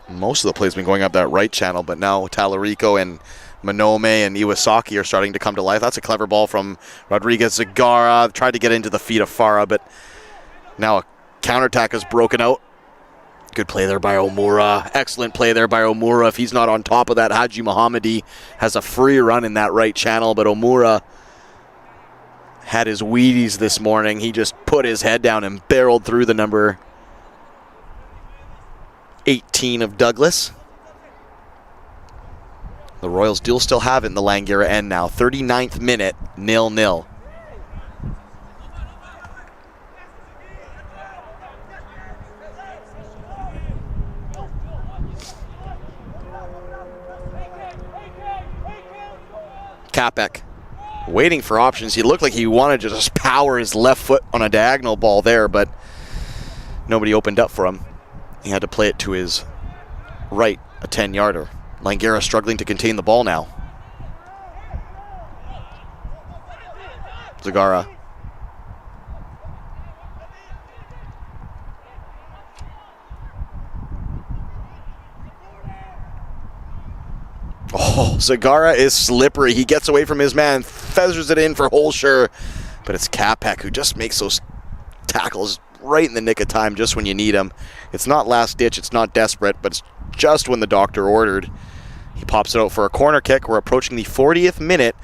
Most of the play's been going up that right channel, but now Talarico and Manome and Iwasaki are starting to come to life. That's a clever ball from Rodriguez Zagara. Tried to get into the feet of Farah, but now a counterattack has broken out. Good play there by Omura. Excellent play there by Omura. If he's not on top of that, Haji Mohammadi has a free run in that right channel, but Omura had his Wheaties this morning. He just put his head down and barreled through the number 18 of Douglas. The Royals do still have it in the Langara end now. 39th minute, 0-0. Capek waiting for options. He looked like he wanted to just power his left foot on a diagonal ball there, but nobody opened up for him. He had to play it to his right, a 10-yarder. Langara struggling to contain the ball now. Zagara. Oh, Zagara is slippery. He gets away from his man, feathers it in for Holscher, but it's Capek who just makes those tackles right in the nick of time just when you need him. It's not last ditch, it's not desperate, but it's just when the doctor ordered. He pops it out for a corner kick. We're approaching the 40th minute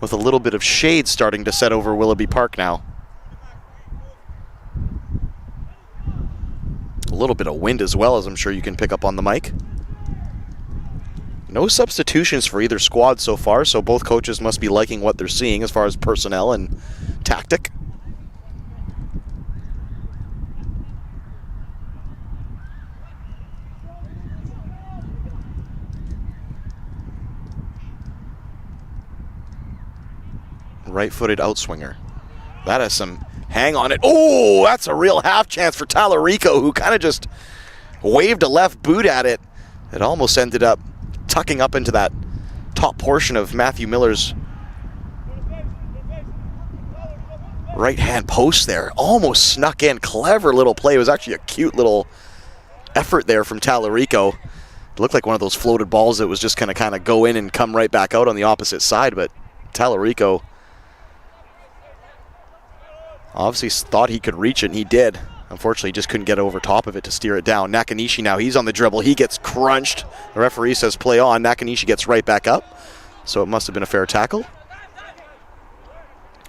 with a little bit of shade starting to set over Willoughby Park now. A little bit of wind as well, as I'm sure you can pick up on the mic. No substitutions for either squad so far, so both coaches must be liking what they're seeing as far as personnel and tactic. Right-footed outswinger. That has some hang on it. Oh, that's a real half chance for Talarico, who kind of just waved a left boot at it. It almost ended up tucking up into that top portion of Matthew Miller's right-hand post there. Almost snuck in. Clever little play. It was actually a cute little effort there from Talarico. It looked like one of those floated balls that was just going to kind of go in and come right back out on the opposite side, but Talarico obviously thought he could reach it, and he did. Unfortunately, he just couldn't get over top of it to steer it down. Nakanishi now, he's on the dribble. He gets crunched. The referee says play on. Nakanishi gets right back up, so it must have been a fair tackle.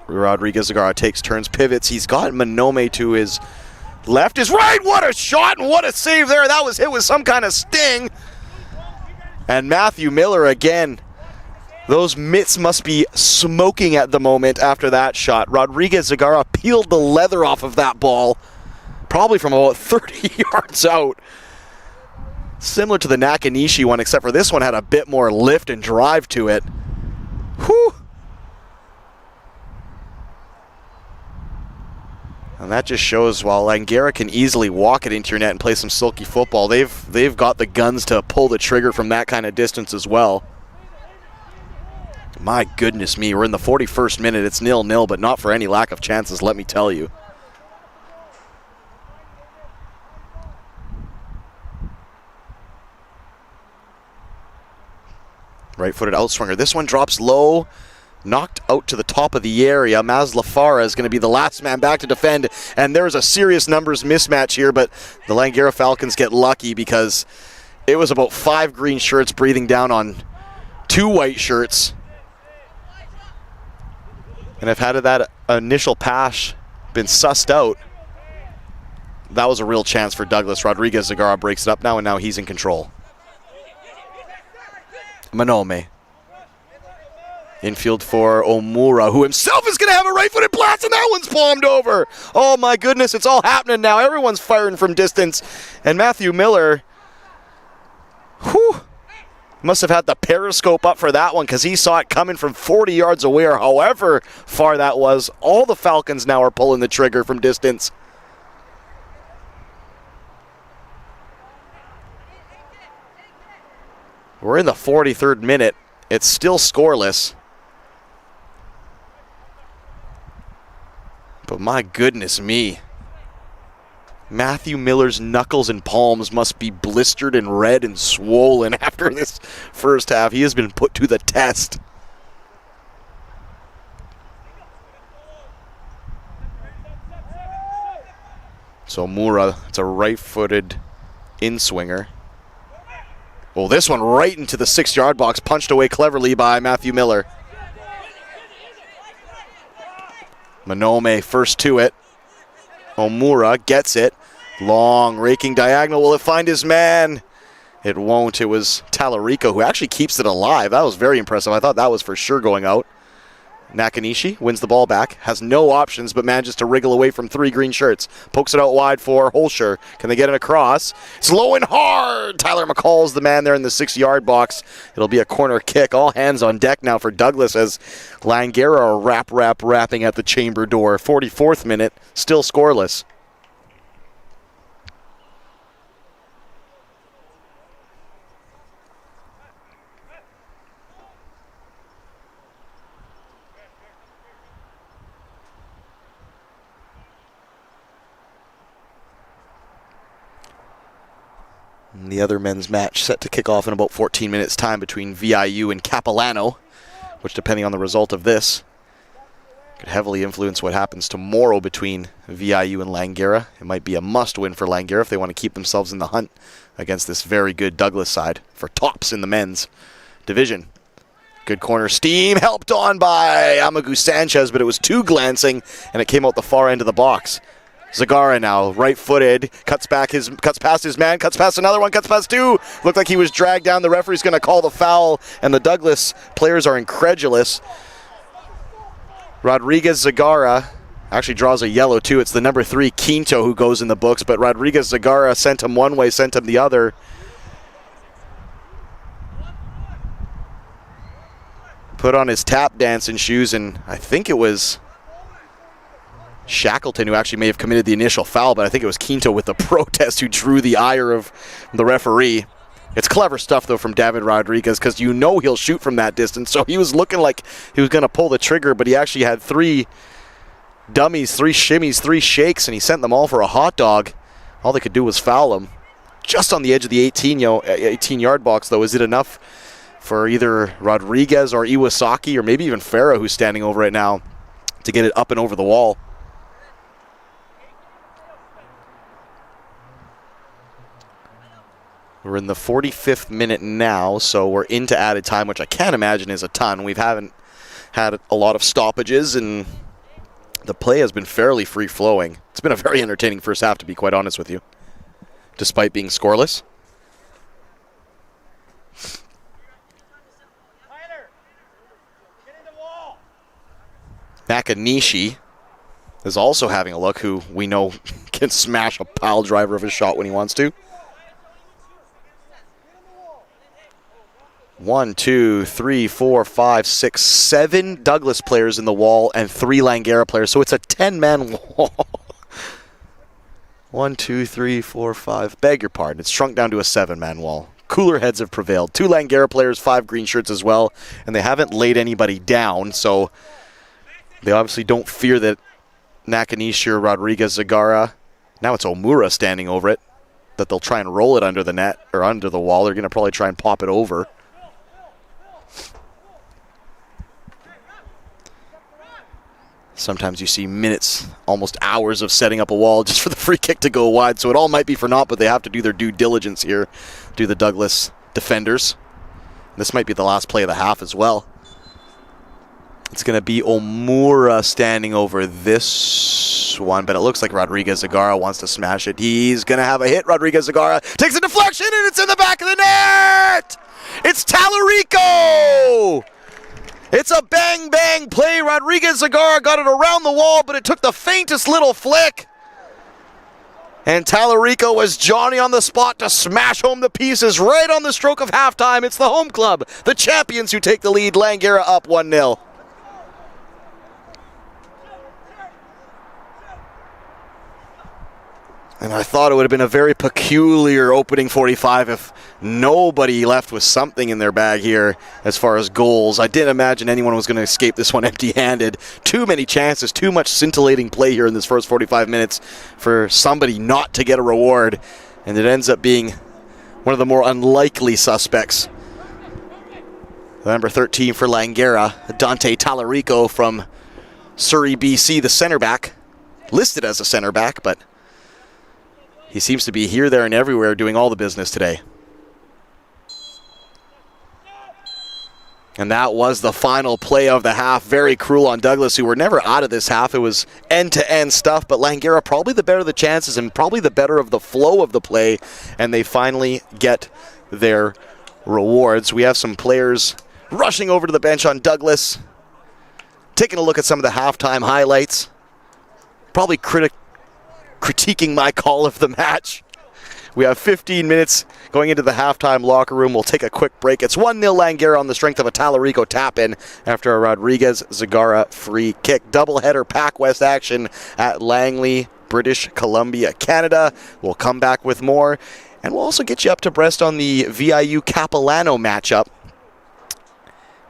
Rodriguez Zagara takes turns, pivots. He's got Manome to his left, his right. What a shot and what a save there. That was hit with some kind of sting. And Matthew Miller again. Those mitts must be smoking at the moment after that shot. Rodriguez Zagara peeled the leather off of that ball, probably from about 30 yards out. Similar to the Nakanishi one, except for this one had a bit more lift and drive to it. Whew. And that just shows while Langara can easily walk it into your net and play some silky football, they've got the guns to pull the trigger from that kind of distance as well. My goodness me, we're in the 41st minute. It's 0-0, but not for any lack of chances, let me tell you. Right-footed outswinger. This one drops low. Knocked out to the top of the area. Mazlafara is going to be the last man back to defend. And there's a serious numbers mismatch here, but the Langara Falcons get lucky because it was about 5 green shirts breathing down on 2 white shirts. And if had that initial pass been sussed out, that was a real chance for Douglas. Rodriguez Zagara breaks it up now, and now he's in control. Manome. Infield for Omura, who himself is going to have a right-footed blast, and that one's palmed over. Oh, my goodness, it's all happening now. Everyone's firing from distance. And Matthew Miller, must have had the periscope up for that one because he saw it coming from 40 yards away or however far that was. All the Falcons now are pulling the trigger from distance. We're in the 43rd minute. It's still scoreless. But my goodness me. Matthew Miller's knuckles and palms must be blistered and red and swollen after this first half. He has been put to the test. So Mura, it's a right-footed in-swinger. Oh, this one right into the 6-yard box, punched away cleverly by Matthew Miller. Manome first to it. Omura gets it. Long, raking diagonal. Will it find his man? It won't. It was Talarico who actually keeps it alive. That was very impressive. I thought that was for sure going out. Nakanishi wins the ball back. Has no options, but manages to wriggle away from 3 green shirts. Pokes it out wide for Holscher. Can they get it across? It's low and hard. Tyler McCall's the man there in the 6-yard box. It'll be a corner kick. All hands on deck now for Douglas as Langara are wrapping at the chamber door. 44th minute, still scoreless. And the other men's match set to kick off in about 14 minutes' time between VIU and Capilano, which, depending on the result of this, could heavily influence what happens tomorrow between VIU and Langara. It might be a must-win for Langara if they want to keep themselves in the hunt against this very good Douglas side for tops in the men's division. Good corner steam, helped on by Amagu Sanchez, but it was too glancing, and it came out the far end of the box. Zagara now, right-footed, cuts past his man, cuts past another one, cuts past 2. Looked like he was dragged down. The referee's going to call the foul, and the Douglas players are incredulous. Rodriguez Zagara actually draws a yellow too. It's the number 3 Quinto who goes in the books, but Rodriguez Zagara sent him one way, sent him the other. Put on his tap dancing shoes, and I think it was Shackleton who actually may have committed the initial foul, but I think it was Quinto with the protest who drew the ire of the referee. It's clever stuff, though, from David Rodriguez, because you know he'll shoot from that distance. So he was looking like he was going to pull the trigger, but he actually had 3 dummies, 3 shimmies, 3 shakes, and he sent them all for a hot dog. All they could do was foul him. Just on the edge of the 18-yard box, though. Is it enough for either Rodriguez or Iwasaki, or maybe even Farah, who's standing over it now, to get it up and over the wall? We're in the 45th minute now, so we're into added time, which I can't imagine is a ton. We haven't had a lot of stoppages, and the play has been fairly free-flowing. It's been a very entertaining first half, to be quite honest with you, despite being scoreless. Nakanishi is also having a look, who we know can smash a pile driver of a shot when he wants to. 1, 2, 3, 4, 5, 6, 7 Douglas players in the wall and 3 Langara players. So it's a 10-man wall. 1, 2, 3, 4, 5. Beg your pardon. It's shrunk down to a 7-man wall. Cooler heads have prevailed. 2 Langara players, 5 green shirts as well. And they haven't laid anybody down, so they obviously don't fear that Nakanishi or Rodriguez Zagara, now it's Omura standing over it, that they'll try and roll it under the net or under the wall. They're going to probably try and pop it over. Sometimes you see minutes, almost hours of setting up a wall just for the free kick to go wide. So it all might be for naught, but they have to do their due diligence here, do the Douglas defenders. This might be the last play of the half as well. It's going to be Omura standing over this one, but it looks like Rodriguez-Zagara wants to smash it. He's going to have a hit. Rodriguez-Zagara takes a deflection, and it's in the back of the net! It's Talarico! It's a bang-bang play. Rodriguez-Zagara got it around the wall, but it took the faintest little flick. And Talarico was Johnny on the spot to smash home the pieces right on the stroke of halftime. It's the home club, the champions, who take the lead. Langara up 1-0. And I thought it would have been a very peculiar opening 45 if nobody left with something in their bag here as far as goals. I didn't imagine anyone was going to escape this one empty-handed. Too many chances, too much scintillating play here in this first 45 minutes for somebody not to get a reward. And it ends up being one of the more unlikely suspects. The number 13 for Langara, Dante Talarico from Surrey, BC, the center back. Listed as a center back, but he seems to be here, there, and everywhere doing all the business today. And that was the final play of the half. Very cruel on Douglas, who were never out of this half. It was end-to-end stuff, but Langara probably the better of the chances and probably the better of the flow of the play, and they finally get their rewards. We have some players rushing over to the bench on Douglas, taking a look at some of the halftime highlights. Probably critiquing my call of the match. We have 15 minutes going into the halftime locker room. We'll take a quick break. It's 1-0 Langara on the strength of a Talarico tap-in after a Rodriguez-Zagara free kick. Doubleheader PACWEST action at Langley, British Columbia, Canada. We'll come back with more, and we'll also get you up to breast on the VIU Capilano matchup,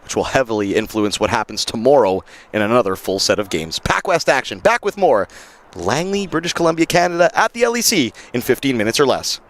which will heavily influence what happens tomorrow in another full set of games. PACWEST action. Back with more. Langley, British Columbia, Canada at the LEC in 15 minutes or less.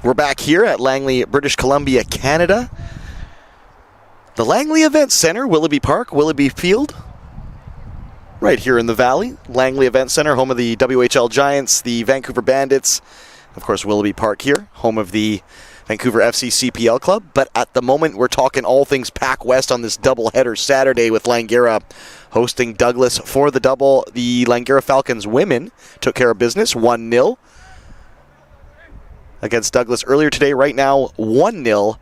We're back here at Langley, British Columbia, Canada. The Langley Event Center, Willoughby Park, Willoughby Field. Right here in the Valley. Langley Event Center, home of the WHL Giants, the Vancouver Bandits. Of course, Willoughby Park here, home of the Vancouver FC CPL Club. But at the moment, we're talking all things PACWEST on this doubleheader Saturday with Langara hosting Douglas for the double. The Langara Falcons women took care of business 1-0 against Douglas earlier today. Right now, 1-0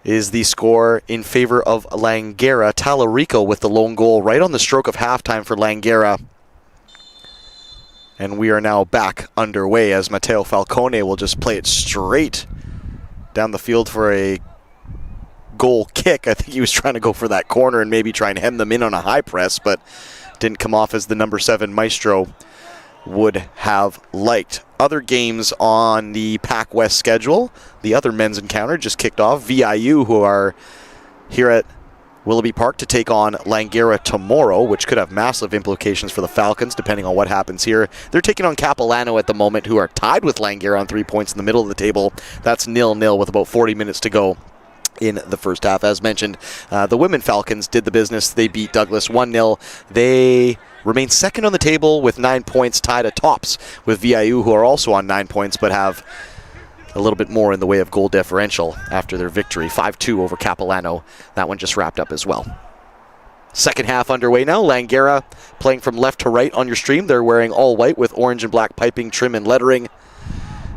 is the score in favor of Langara. Tallarico with the lone goal right on the stroke of halftime for Langara. And we are now back underway as Matteo Falcone will just play it straight down the field for a goal kick. I think he was trying to go for that corner and maybe try and hem them in on a high press, but didn't come off as the number 7 Maestro would have liked. Other games on the PACWEST schedule. The other men's encounter just kicked off. VIU, who are here at Willoughby Park to take on Langara tomorrow, which could have massive implications for the Falcons depending on what happens here. They're taking on Capilano at the moment, who are tied with Langara on 3 points in the middle of the table. That's 0-0 with about 40 minutes to go in the first half. As mentioned, the women Falcons did the business. They beat Douglas 1-0. They remain second on the table with 9 points, tied at tops with VIU, who are also on 9 points but have a little bit more in the way of goal differential after their victory 5-2 over Capilano. That one just wrapped up as well. Second half underway now. Langara playing from left to right on your stream. They're wearing all white with orange and black piping, trim, and lettering.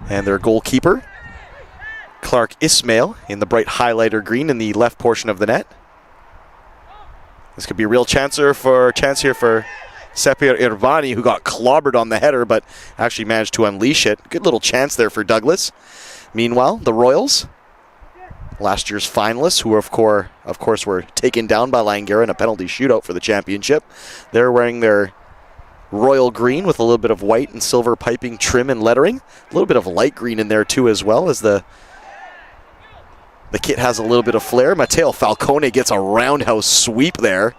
And their goalkeeper, Clark Ismail, in the bright highlighter green in the left portion of the net. This could be a real chance here for Sepir Irvani, who got clobbered on the header but actually managed to unleash it. Good little chance there for Douglas. Meanwhile, the Royals, last year's finalists, who of course were taken down by Langara in a penalty shootout for the championship. They're wearing their royal green with a little bit of white and silver piping, trim, and lettering. A little bit of light green in there too, as well, as the kit has a little bit of flair. Matteo Falcone gets a roundhouse sweep there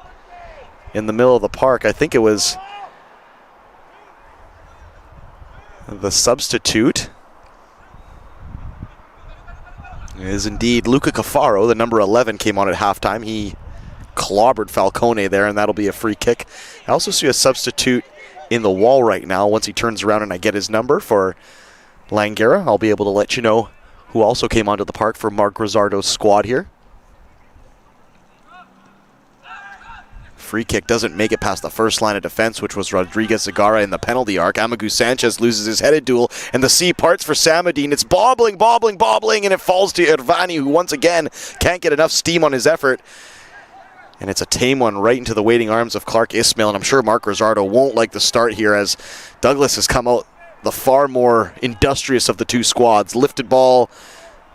in the middle of the park. I think it was the substitute is indeed Luca Cafaro. The number 11 came on at halftime. He clobbered Falcone there, and that'll be a free kick. I also see a substitute in the wall right now. Once he turns around and I get his number for Langara, I'll be able to let you know who also came onto the park for Mark Rizzardo's squad here. Free kick doesn't make it past the first line of defense, which was Rodriguez Zagara in the penalty arc. Amagu Sanchez loses his headed duel, and the sea parts for Samadine. It's bobbling, and it falls to Irvani, who once again can't get enough steam on his effort. And it's a tame one right into the waiting arms of Clark Ismail, and I'm sure Mark Rizzardo won't like the start here, as Douglas has come out the far more industrious of the two squads. Lifted ball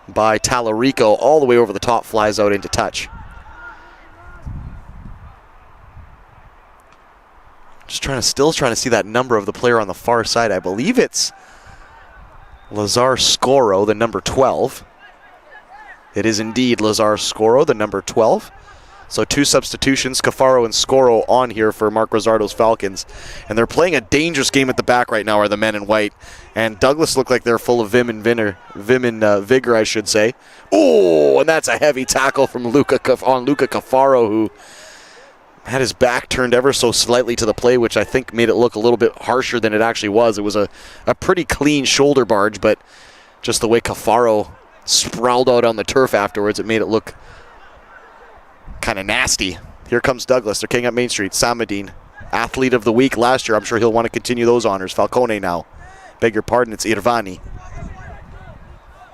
by Tallarico all the way over the top, flies out into touch. Still trying to see that number of the player on the far side. I believe it's Lazar Scoro, the number 12. It is indeed Lazar Scoro, the number 12. So two substitutions, Cafaro and Scoro on here for Mark Rizzardo's Falcons. And they're playing a dangerous game at the back right now, are the men in white. And Douglas look like they're full of vim and vigor, I should say. Oh, and that's a heavy tackle from Luca Cafaro, who had his back turned ever so slightly to the play, which I think made it look a little bit harsher than it actually was. It was a pretty clean shoulder barge, but just the way Cafaro sprawled out on the turf afterwards, it made it look kind of nasty. Here comes Douglas. They're king up Main Street. Samadine, athlete of the week last year. I'm sure he'll want to continue those honors. Falcone now. Beg your pardon, it's Irvani.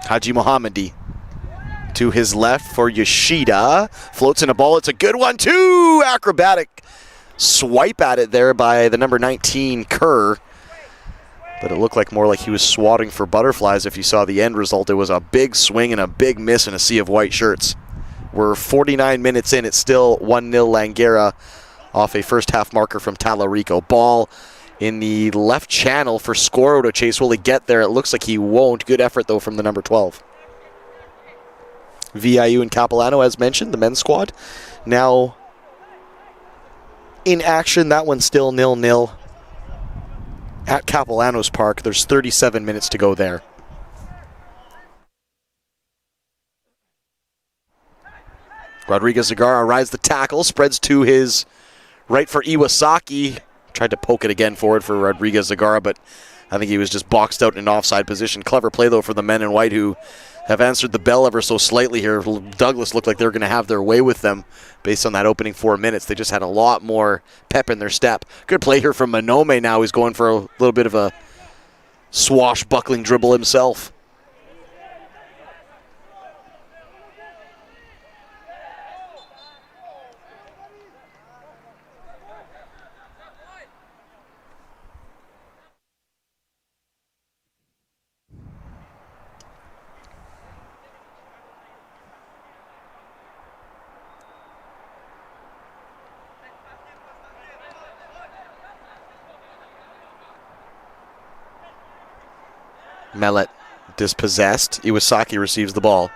Haji Mohammadi to his left for Yoshida. Floats in a ball. It's a good one too. Acrobatic swipe at it there by the number 19 Kerr. But it looked like more like he was swatting for butterflies. If you saw the end result, it was a big swing and a big miss in a sea of white shirts. We're 49 minutes in. It's still 1-0 Langara off a first half marker from Tallarico. Ball in the left channel for Scoro to chase. Will he get there? It looks like he won't. Good effort though from the number 12. VIU and Capilano, as mentioned, the men's squad, now in action. That one's still 0-0 at Capilano's park. There's 37 minutes to go there. Rodriguez Zagara rides the tackle, spreads to his right for Iwasaki. Tried to poke it again forward for Rodriguez Zagara, but I think he was just boxed out in an offside position. Clever play, though, for the men in white who have answered the bell ever so slightly here. Douglas looked like they were going to have their way with them based on that opening 4 minutes. They just had a lot more pep in their step. Good play here from Manome now. He's going for a little bit of a swashbuckling dribble himself. Mellet dispossessed. Iwasaki receives the ball.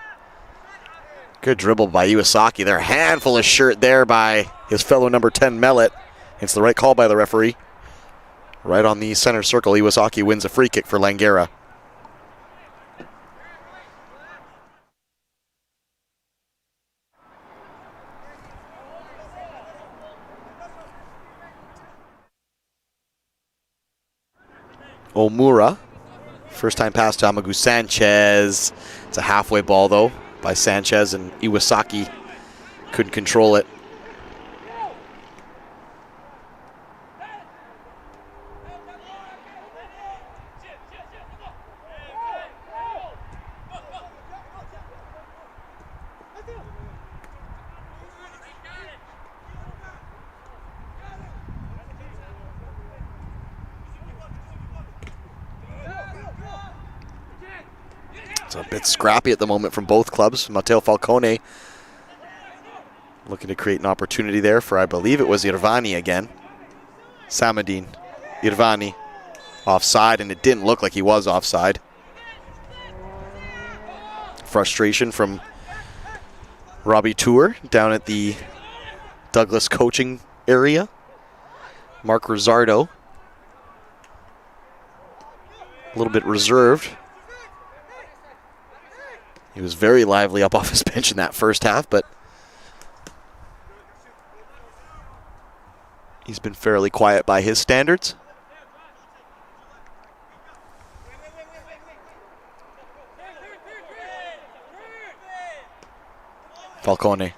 Good dribble by Iwasaki there. Handful of shirt there by his fellow number 10, Mellet. It's the right call by the referee. Right on the center circle, Iwasaki wins a free kick for Langara. Omura. First time pass to Amagu Sanchez. It's a halfway ball, though, by Sanchez, and Iwasaki couldn't control it. It's a bit scrappy at the moment from both clubs. Matteo Falcone looking to create an opportunity there for, I believe it was Irvani again. Samadin, Irvani, offside, and it didn't look like he was offside. Frustration from Robbie Tour down at the Douglas coaching area. Mark Rizzardo, a little bit reserved. He was very lively up off his bench in that first half, but he's been fairly quiet by his standards. Falcone.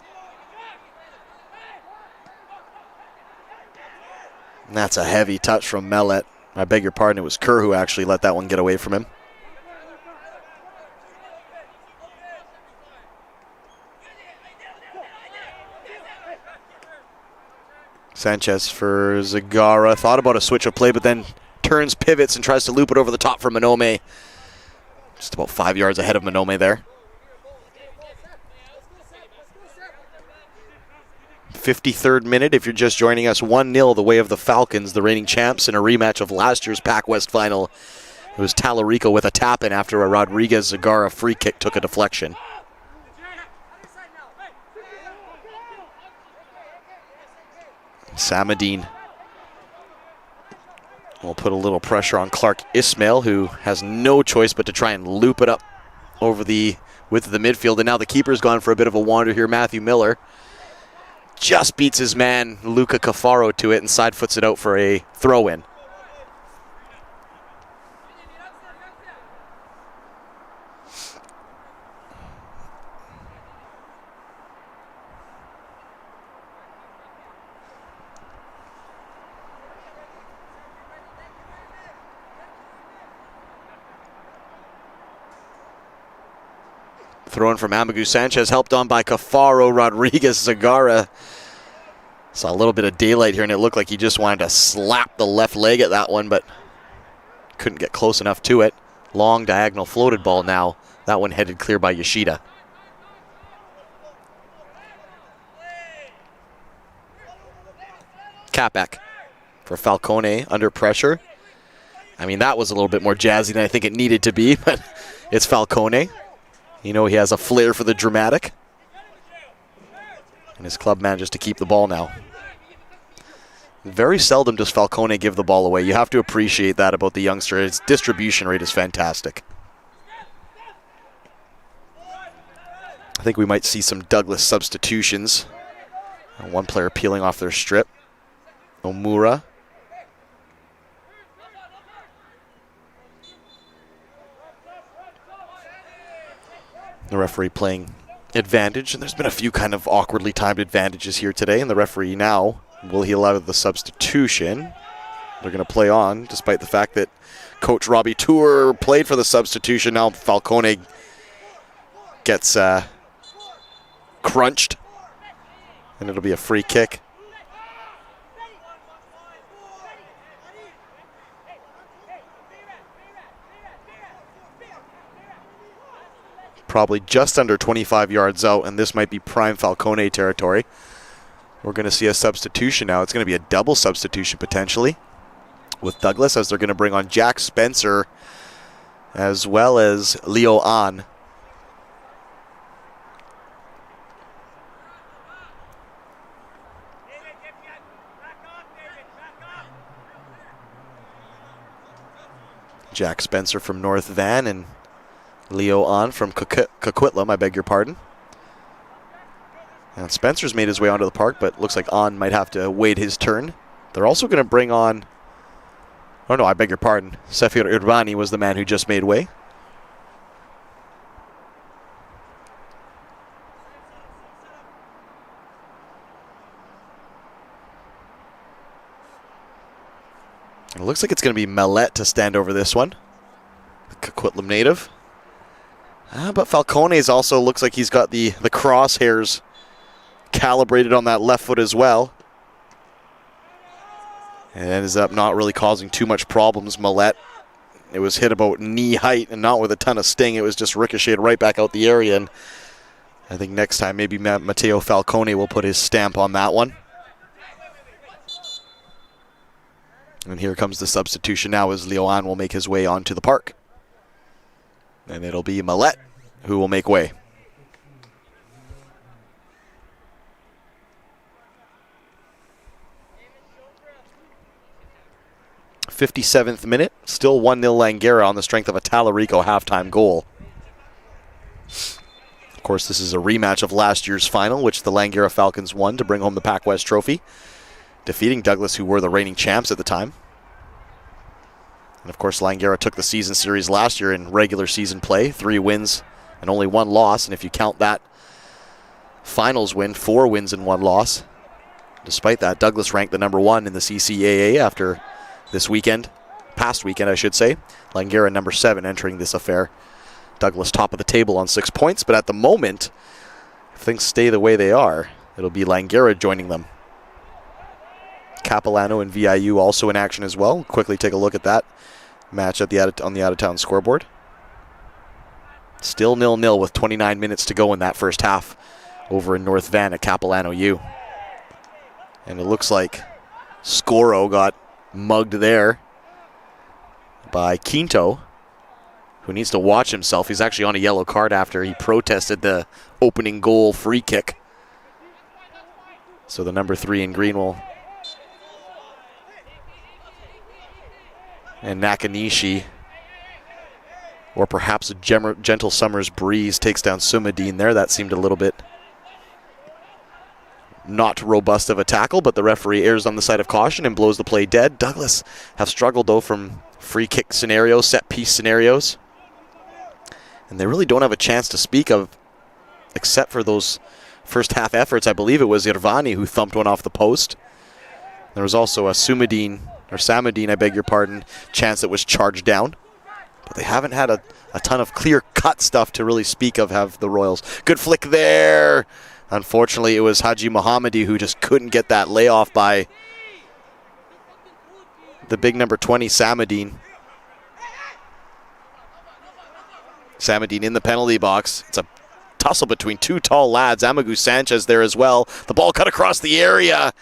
And that's a heavy touch from Mellet. I beg your pardon, it was Kerr who actually let that one get away from him. Sanchez for Zagara. Thought about a switch of play, but then turns, pivots, and tries to loop it over the top for Manome. Just about 5 yards ahead of Manome there. 53rd minute, if you're just joining us, 1-0 the way of the Falcons, the reigning champs, in a rematch of last year's PACWEST final. It was Tallarico with a tap-in after a Rodriguez Zagara free kick took a deflection. Samadin will put a little pressure on Clark Ismail, who has no choice but to try and loop it up over the width of the midfield. And now the keeper's gone for a bit of a wander here. Matthew Miller just beats his man, Luca Cafaro, to it and side foots it out for a throw-in. Thrown from Amagu Sanchez, helped on by Cafaro. Rodriguez Zagara saw a little bit of daylight here, and it looked like he just wanted to slap the left leg at that one, but couldn't get close enough to it. Long diagonal floated ball now. That one headed clear by Yoshida. Capek for Falcone under pressure. I mean, that was a little bit more jazzy than I think it needed to be, but it's Falcone. You know, he has a flair for the dramatic. And his club manages to keep the ball now. Very seldom does Falcone give the ball away. You have to appreciate that about the youngster. His distribution rate is fantastic. I think we might see some Douglas substitutions. One player peeling off their strip. Omura. The referee playing advantage, and there's been a few kind of awkwardly timed advantages here today, and the referee now, will he allow the substitution? They're going to play on, despite the fact that Coach Robbie Tour played for the substitution. Now Falcone gets crunched, and it'll be a free kick. Probably just under 25 yards out, and this might be prime Falcone territory. We're going to see a substitution now. It's going to be a double substitution potentially with Douglas, as they're going to bring on Jack Spencer as well as Leo An. Jack Spencer from North Van and Leo An from Coquitlam, I beg your pardon. And Spencer's made his way onto the park, but looks like An might have to wait his turn. They're also going to bring on, oh no, I beg your pardon, Sefir Urbani was the man who just made way. It looks like it's going to be Mellet to stand over this one. The Coquitlam native. But Falcone's also looks like he's got the crosshairs calibrated on that left foot as well. And ends up not really causing too much problems, Millet. It was hit about knee height and not with a ton of sting. It was just ricocheted right back out the area. And I think next time maybe Matteo Falcone will put his stamp on that one. And here comes the substitution now as Leoan will make his way onto the park. And it'll be Millet who will make way. 57th minute, still 1-0 Langara on the strength of a Talarico halftime goal. Of course, this is a rematch of last year's final, which the Langara Falcons won to bring home the PACWEST trophy, defeating Douglas, who were the reigning champs at the time. And of course, Langara took the season series last year in regular season play, 3 wins and only 1 loss. And if you count that finals win, 4 wins and 1 loss. Despite that, Douglas ranked the number 1 in the CCAA after this weekend, past weekend I should say. Langara number 7 entering this affair. Douglas top of the table on 6 points, but at the moment, if things stay the way they are, it'll be Langara joining them. Capilano and VIU also in action as well. Quickly take a look at that match at on the out-of-town scoreboard. Still 0-0 with 29 minutes to go in that first half over in North Van at Capilano U. And it looks like Scoro got mugged there by Quinto, who needs to watch himself. He's actually on a yellow card after he protested the opening goal free kick. So the number 3 in green will. And Nakanishi, or perhaps a gentle summer's breeze, takes down Sumadine there. That seemed a little bit not robust of a tackle, but the referee errs on the side of caution and blows the play dead. Douglas have struggled, though, from free kick scenarios, set piece scenarios. And they really don't have a chance to speak of, except for those first half efforts. I believe it was Irvani who thumped one off the post. There was also a Samadine, I beg your pardon, chance that was charged down. But they haven't had a ton of clear-cut stuff to really speak of, have the Royals. Good flick there. Unfortunately, it was Haji Mohammadi who just couldn't get that layoff by the big number 20, Samadine. Samadine in the penalty box. It's a tussle between 2 tall lads. Amagu Sanchez there as well. The ball cut across the area.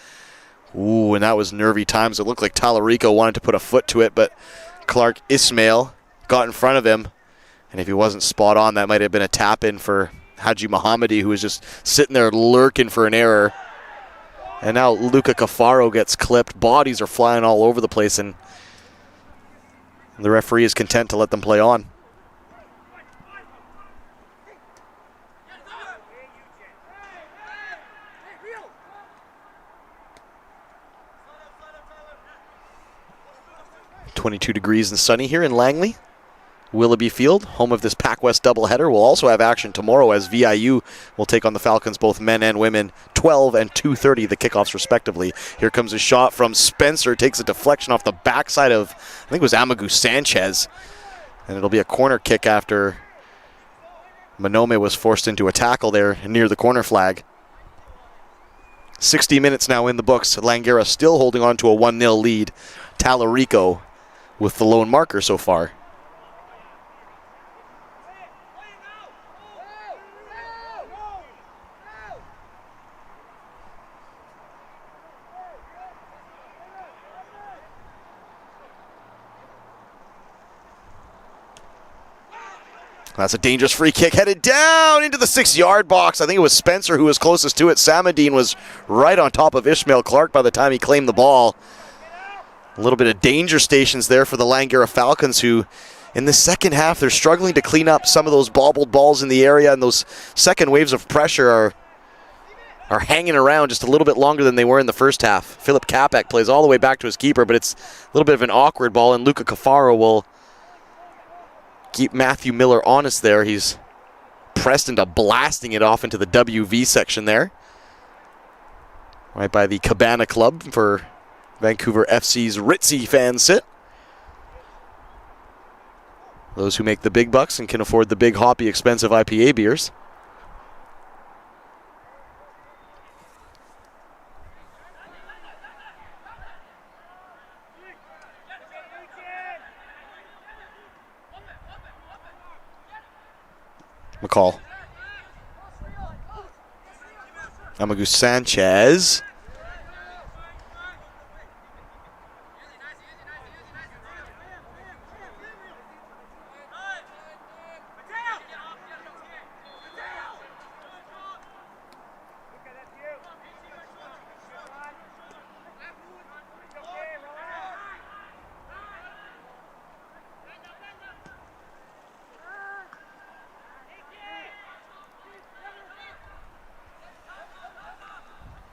Ooh, and that was nervy times. It looked like Talarico wanted to put a foot to it, but Clark Ismail got in front of him. And if he wasn't spot on, that might have been a tap-in for Haji Mohammadi, who was just sitting there lurking for an error. And now Luca Cafaro gets clipped. Bodies are flying all over the place, and the referee is content to let them play on. 22 degrees and sunny here in Langley. Willoughby Field, home of this PACWEST doubleheader, will also have action tomorrow as VIU will take on the Falcons, both men and women, 12 and 2:30, the kickoffs respectively. Here comes a shot from Spencer, takes a deflection off the backside of, I think it was Amagu Sanchez, and it'll be a corner kick after Manome was forced into a tackle there near the corner flag. 60 minutes now in the books. Langara still holding on to a 1-0 lead. Talarico with the lone marker so far. That's a dangerous free kick headed down into the 6-yard box. I think it was Spencer who was closest to it. Samadine was right on top of Ishmael Clark by the time he claimed the ball. A little bit of danger stations there for the Langara Falcons, who in the second half they're struggling to clean up some of those bobbled balls in the area, and those second waves of pressure are hanging around just a little bit longer than they were in the first half. Philip Kapek plays all the way back to his keeper, but it's a little bit of an awkward ball, and Luca Cafaro will keep Matthew Miller honest there. He's pressed into blasting it off into the WV section there. Right by the Cabana Club for Vancouver FC's ritzy fans sit. Those who make the big bucks and can afford the big hoppy expensive IPA beers. McCall. Amagu Sanchez.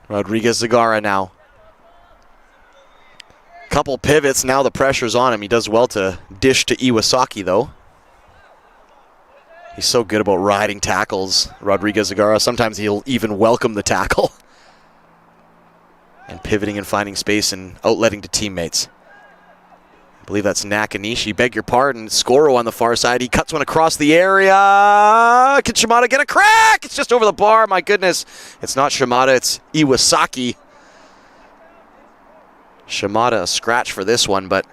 Rodriguez Zagara now. Couple pivots, now the pressure's on him. He does well to dish to Iwasaki though. He's so good about riding tackles, Rodriguez Zagara. Sometimes he'll even welcome the tackle. And pivoting and finding space and outletting to teammates. I believe that's Nakanishi. Beg your pardon. Scoro on the far side. He cuts one across the area. Can Shimada get a crack? It's just over the bar. My goodness. It's not Shimada. It's Iwasaki. Shimada a scratch for this one, but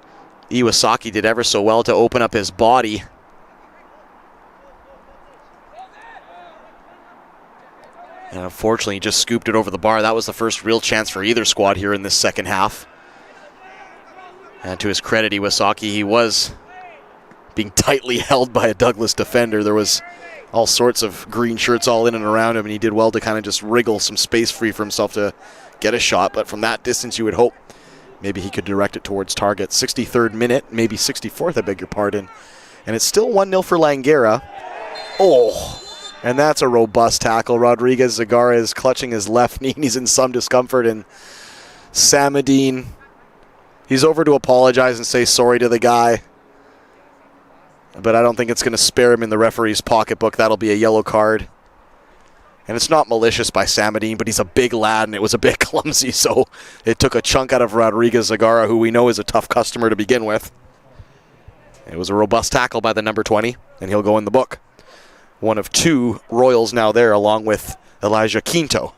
Iwasaki did ever so well to open up his body. And unfortunately, he just scooped it over the bar. That was the first real chance for either squad here in this second half. And to his credit, Iwasaki, he was being tightly held by a Douglas defender. There was all sorts of green shirts all in and around him, and he did well to kind of just wriggle some space free for himself to get a shot. But from that distance, you would hope maybe he could direct it towards target. 63rd minute, maybe 64th, I beg your pardon. And it's still 1-0 for Langara. Oh, and that's a robust tackle. Rodriguez Zagara is clutching his left knee, and he's in some discomfort. And Samadine, he's over to apologize and say sorry to the guy. But I don't think it's going to spare him in the referee's pocketbook. That'll be a yellow card. And it's not malicious by Samadine, but he's a big lad, and it was a bit clumsy, so it took a chunk out of Rodriguez Zagara, who we know is a tough customer to begin with. It was a robust tackle by the number 20, and he'll go in the book. One of two Royals now there, along with Elijah Quinto.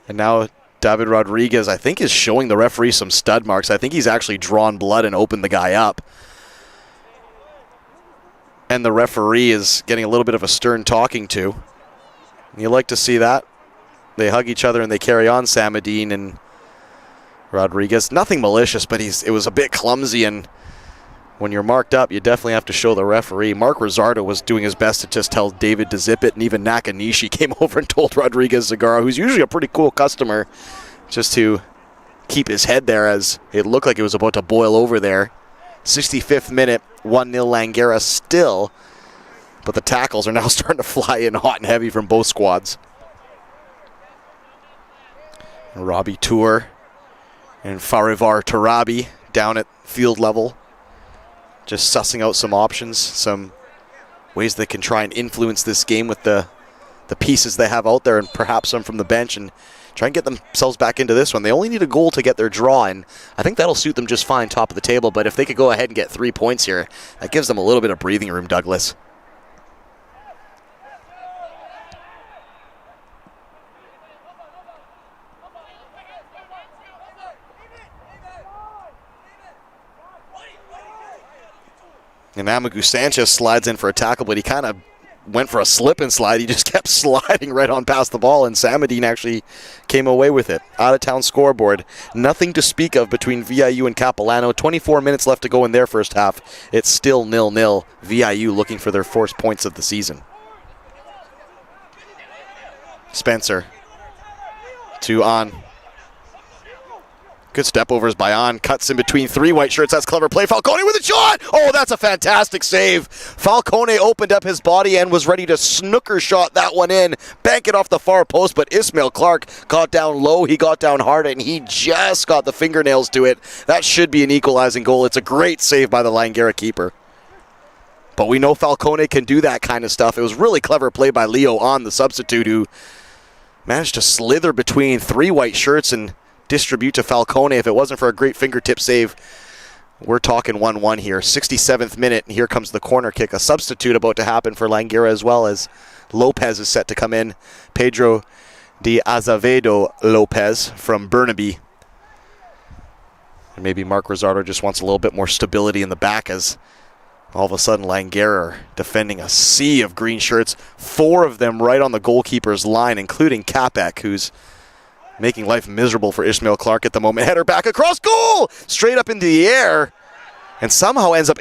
And now David Rodriguez, I think, is showing the referee some stud marks. I think he's actually drawn blood and opened the guy up. And the referee is getting a little bit of a stern talking to. You like to see that. They hug each other and they carry on, Samadine and Rodriguez. Nothing malicious, but it was a bit clumsy, and when you're marked up, you definitely have to show the referee. Mark Rosardo was doing his best to just tell David to zip it, and even Nakanishi came over and told Rodriguez Zagara, who's usually a pretty cool customer, just to keep his head there as it looked like it was about to boil over there. 65th minute, 1-0 Langara still. But the tackles are now starting to fly in hot and heavy from both squads. Robbie Tour and Farivar Tarabi down at field level. Just sussing out some options, some ways they can try and influence this game with the pieces they have out there, and perhaps some from the bench, and try and get themselves back into this one. They only need a goal to get their draw, and I think that'll suit them just fine top of the table. But if they could go ahead and get 3 points here, that gives them a little bit of breathing room, Douglas. And Amagu Sanchez slides in for a tackle, but he kind of went for a slip and slide. He just kept sliding right on past the ball, and Samadine actually came away with it. Out-of-town scoreboard. Nothing to speak of between VIU and Capilano. 24 minutes left to go in their first half. It's still 0-0. VIU looking for their first points of the season. Spencer to On. Good step overs by On. Cuts in between 3 white shirts. That's clever play. Falcone with a shot. Oh, that's a fantastic save. Falcone opened up his body and was ready to snooker shot that one in. Bank it off the far post, but Ismail Clark got down low. He got down hard, and he just got the fingernails to it. That should be an equalizing goal. It's a great save by the Langara keeper. But we know Falcone can do that kind of stuff. It was really clever play by Leo On, the substitute, who managed to slither between 3 white shirts and distribute to Falcone. If it wasn't for a great fingertip save, we're talking 1-1 here. 67th minute, and here comes the corner kick. A substitute about to happen for Langara, as well as Lopez is set to come in. Pedro de Azevedo Lopez from Burnaby. And maybe Mark Rosardo just wants a little bit more stability in the back, as all of a sudden Langara are defending a sea of green shirts. 4 of them right on the goalkeeper's line, including Capek, who's making life miserable for Ishmael Clark at the moment. Header back across goal! Straight up into the air. And somehow ends up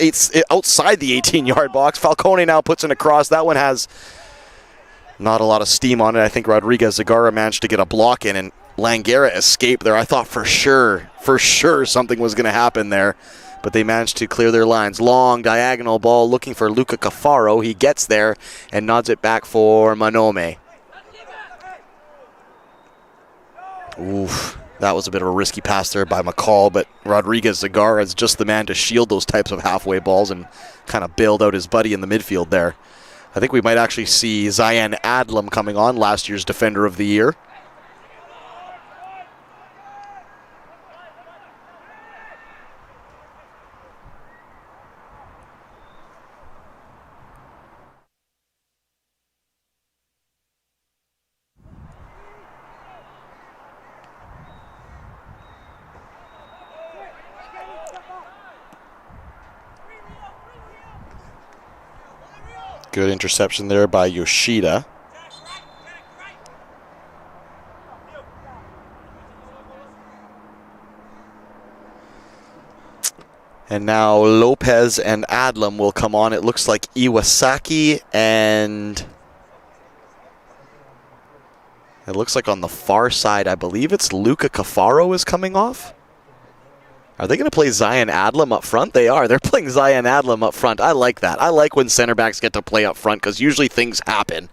outside the 18-yard box. Falcone now puts it across. That one has not a lot of steam on it. I think Rodriguez Zagara managed to get a block in, and Langara escaped there. I thought for sure something was going to happen there. But they managed to clear their lines. Long diagonal ball looking for Luca Cafaro. He gets there and nods it back for Manome. Oof, that was a bit of a risky pass there by McCall, but Rodriguez Zagara is just the man to shield those types of halfway balls and kind of bailed out his buddy in the midfield there. I think we might actually see Zayan Adlam coming on, last year's Defender of the Year. Good interception there by Yoshida. And now Lopez and Adlam will come on. It looks like Iwasaki and it looks like on the far side, I believe it's Luca Cafaro is coming off. Are they going to play Zayan Adlam up front? They are. They're playing Zayan Adlam up front. I like that. I like when center backs get to play up front because usually things happen.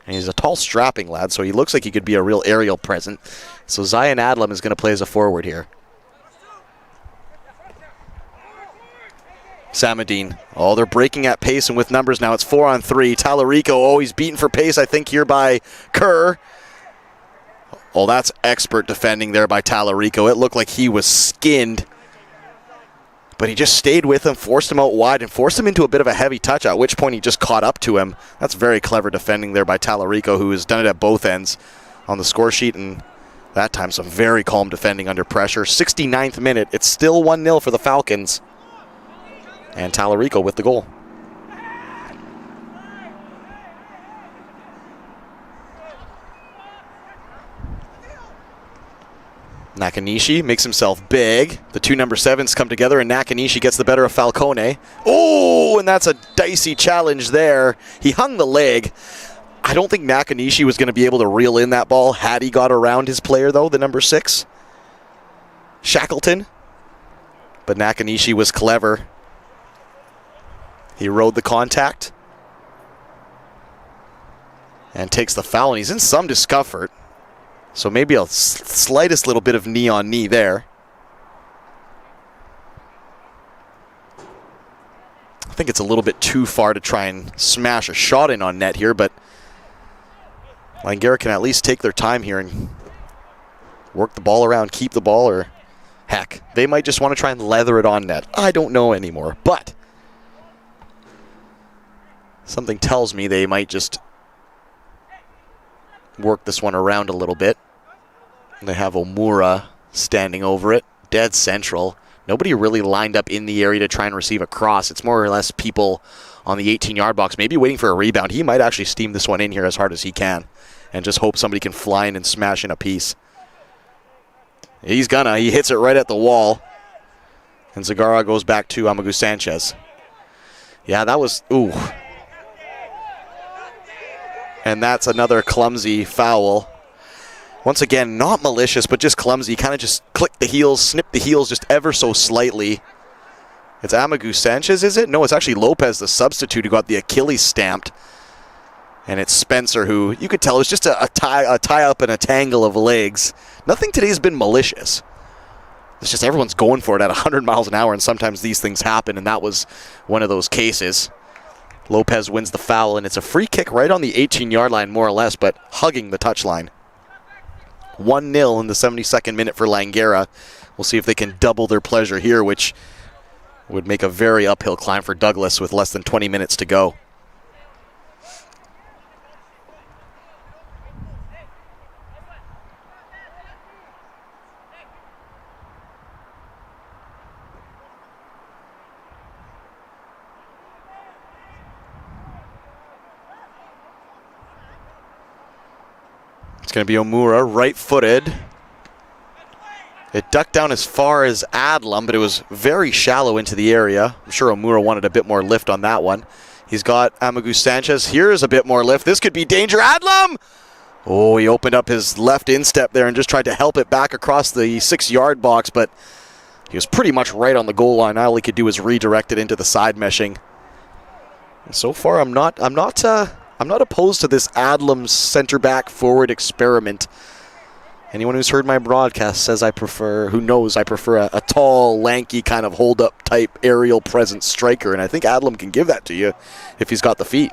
And he's a tall, strapping lad, so he looks like he could be a real aerial presence. So Zayan Adlam is going to play as a forward here. Samadine. Oh, they're breaking at pace and with numbers now. It's 4-on-3. Talarico, oh, he's beaten for pace, I think, here by Kerr. Oh, that's expert defending there by Talarico. It looked like he was skinned. But he just stayed with him, forced him out wide, and forced him into a bit of a heavy touch, at which point he just caught up to him. That's very clever defending there by Talarico, who has done it at both ends on the score sheet, and that time some very calm defending under pressure. 69th minute. It's still 1-0 for the Falcons. And Talarico with the goal. Nakanishi makes himself big. The 2 number 7s come together, and Nakanishi gets the better of Falcone. Oh, and that's a dicey challenge there. He hung the leg. I don't think Nakanishi was going to be able to reel in that ball had he got around his player, though, the number 6, Shackleton. But Nakanishi was clever. He rode the contact and takes the foul, and he's in some discomfort. So maybe a slightest little bit of knee on knee there. I think it's a little bit too far to try and smash a shot in on net here, but Langara can at least take their time here and work the ball around, keep the ball, or heck, they might just want to try and leather it on net. I don't know anymore, but something tells me they might just work this one around a little bit. They have Omura standing over it, dead central. Nobody really lined up in the area to try and receive a cross. It's more or less people on the 18-yard box, maybe waiting for a rebound. He might actually steam this one in here as hard as he can and just hope somebody can fly in and smash in a piece. He's gonna. He hits it right at the wall. And Zagara goes back to Amagu Sanchez. Yeah, that was, ooh. And that's another clumsy foul. Once again, not malicious, but just clumsy. Kind of just click the heels, snip the heels just ever so slightly. It's Amagu Sanchez, is it? No, it's actually Lopez, the substitute, who got the Achilles stamped. And it's Spencer, who you could tell was just a tie-up and a tangle of legs. Nothing today has been malicious. It's just everyone's going for it at 100 miles an hour, and sometimes these things happen, and that was one of those cases. Lopez wins the foul, and it's a free kick right on the 18-yard line, more or less, but hugging the touchline. 1-0 in the 72nd minute for Langara. We'll see if they can double their pleasure here, which would make a very uphill climb for Douglas with less than 20 minutes to go. It's going to be Omura, right-footed. It ducked down as far as Adlam, but it was very shallow into the area. I'm sure Omura wanted a bit more lift on that one. He's got Amagu Sanchez. Here's a bit more lift. This could be danger. Adlam! Oh, he opened up his left instep there and just tried to help it back across the 6-yard box, but he was pretty much right on the goal line. All he could do was redirect it into the side meshing. And so far, I'm not opposed to this Adlam center back forward experiment. Anyone who's heard my broadcast says who knows I prefer a tall, lanky, kind of hold-up type aerial presence striker, and I think Adlam can give that to you if he's got the feet.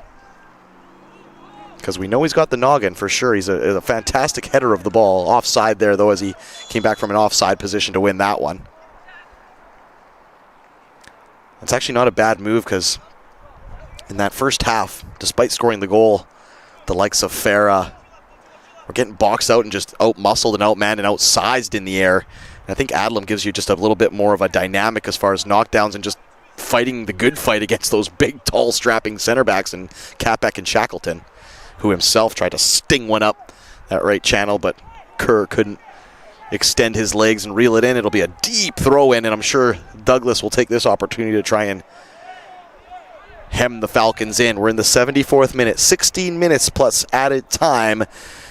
Because we know he's got the noggin for sure. He's a fantastic header of the ball. Offside there, though, as he came back from an offside position to win that one. It's actually not a bad move, because in that first half, despite scoring the goal, the likes of Farah were getting boxed out and just out-muscled and out-manned and outsized in the air. And I think Adlam gives you just a little bit more of a dynamic as far as knockdowns and just fighting the good fight against those big, tall, strapping center backs in Capek and Shackleton, who himself tried to sting one up that right channel, but Kerr couldn't extend his legs and reel it in. It'll be a deep throw in, and I'm sure Douglas will take this opportunity to try and hem the Falcons in. We're in the 74th minute, 16 minutes plus added time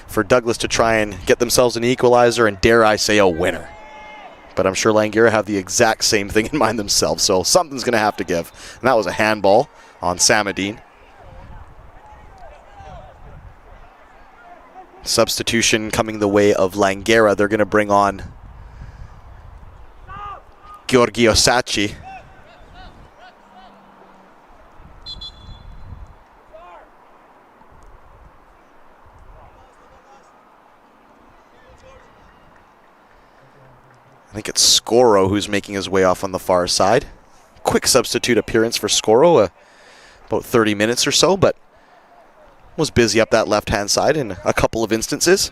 for Douglas to try and get themselves an equalizer and, dare I say, a winner. But I'm sure Langara have the exact same thing in mind themselves, so something's going to have to give. And that was a handball on Samadine. Substitution coming the way of Langara. They're going to bring on Giorgio Sacchi. I think it's Scoro who's making his way off on the far side. Quick substitute appearance for Scoro, about 30 minutes or so, but was busy up that left-hand side in a couple of instances.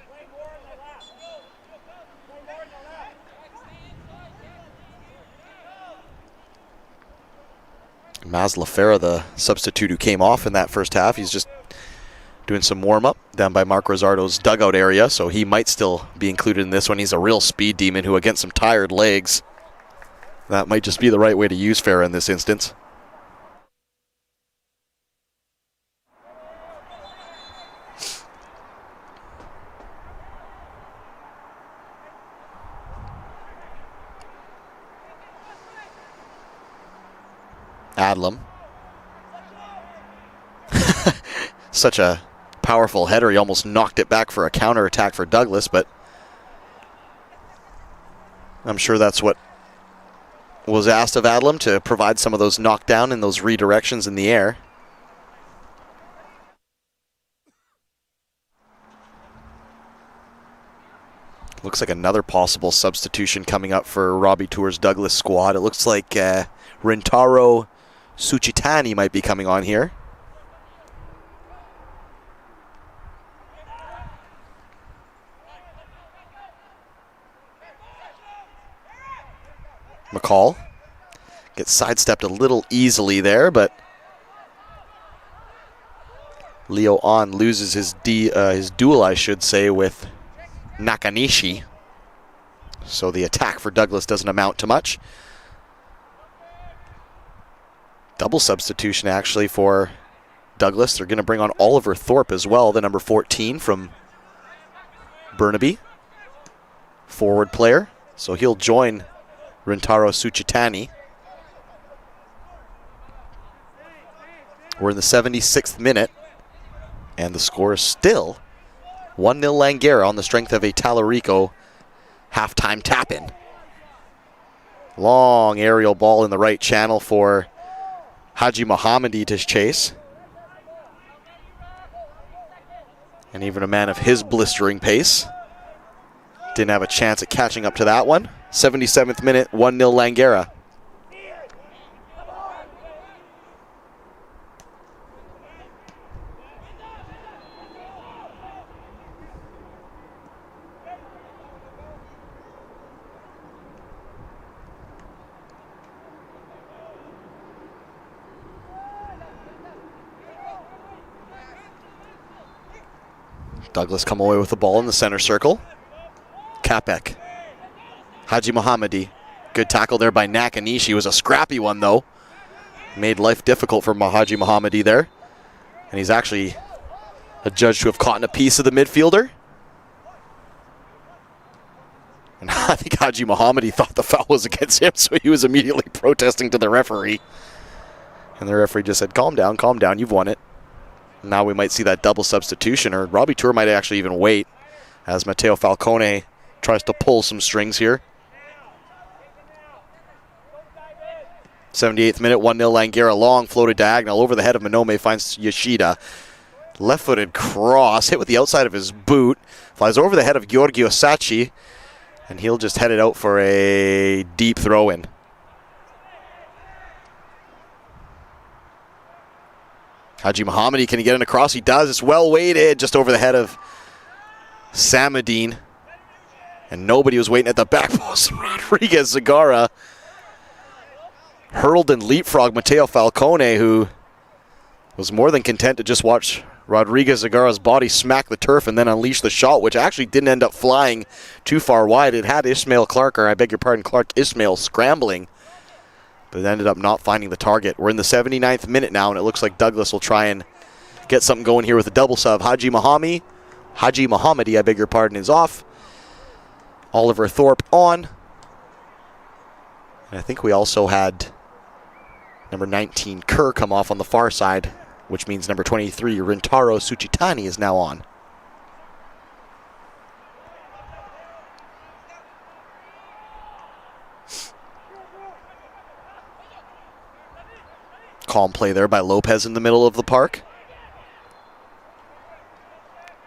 Maz Lafera, the substitute who came off in that first half, he's just doing some warm-up down by Mark Rosardo's dugout area, so he might still be included in this one. He's a real speed demon who, against some tired legs, that might just be the right way to use Farah in this instance. Adlam Such a powerful header. He almost knocked it back for a counterattack for Douglas, but I'm sure that's what was asked of Adlam, to provide some of those knockdown and those redirections in the air. Looks like another possible substitution coming up for Robbie Tour's Douglas squad. It looks like Rintaro Suchitani might be coming on here. McCall gets sidestepped a little easily there, but Leo On loses his duel, I should say, with Nakanishi. So the attack for Douglas doesn't amount to much. Double substitution actually for Douglas. They're going to bring on Oliver Thorpe as well, the number 14 from Burnaby. Forward player. So he'll join Rintaro Suchitani. We're in the 76th minute, and the score is still 1-0 Langara on the strength of a Talarico halftime tap-in. Long aerial ball in the right channel for Haji Mohammadi to chase. And even a man of his blistering pace didn't have a chance at catching up to that one. 77th minute, 1-0 Langara. Douglas come away with the ball in the center circle. Capek. Haji Mohammadi. Good tackle there by Nakanishi. It was a scrappy one, though. Made life difficult for Haji Mohammadi there. And he's actually adjudged to have caught in a piece of the midfielder. And I think Haji Mohammadi thought the foul was against him, so he was immediately protesting to the referee. And the referee just said, calm down, you've won it. Now we might see that double substitution, or Robbie Tour might actually even wait as Matteo Falcone tries to pull some strings here. 78th minute, 1-0 Langara. Long floated diagonal over the head of Minome, finds Yoshida. Left-footed cross, hit with the outside of his boot. Flies over the head of Giorgio Sacchi, and he'll just head it out for a deep throw-in. Haji Mohammadi, can he get in across? He does. It's well weighted just over the head of Samadine. And nobody was waiting at the back post. Rodriguez Zagara hurled and leapfrogged Matteo Falcone, who was more than content to just watch Rodriguez Zagara's body smack the turf and then unleash the shot, which actually didn't end up flying too far wide. It had Clark Ismail scrambling, but it ended up not finding the target. We're in the 79th minute now, and it looks like Douglas will try and get something going here with a double sub. Haji Mohammadi, is off. Oliver Thorpe on. And I think we also had number 19, Kerr, come off on the far side, which means number 23, Rintaro Suchitani, is now on. Calm play there by Lopez in the middle of the park.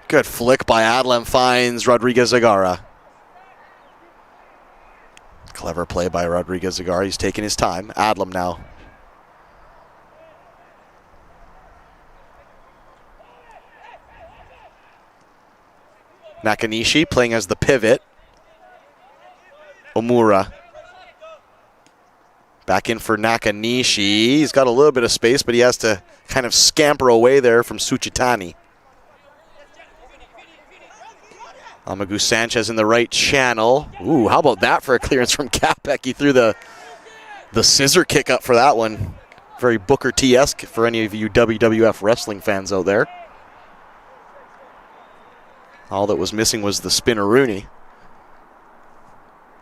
Good flick by Adlam, finds Rodriguez Zagara. Clever play by Rodriguez Zagara. He's taking his time. Adlam now. Nakanishi playing as the pivot. Omura. Back in for Nakanishi. He's got a little bit of space, but he has to kind of scamper away there from Suchitani. Amagu Sanchez in the right channel. Ooh, how about that for a clearance from Capek? He threw the scissor kick up for that one. Very Booker T-esque for any of you WWF wrestling fans out there. All that was missing was the spinneroonie.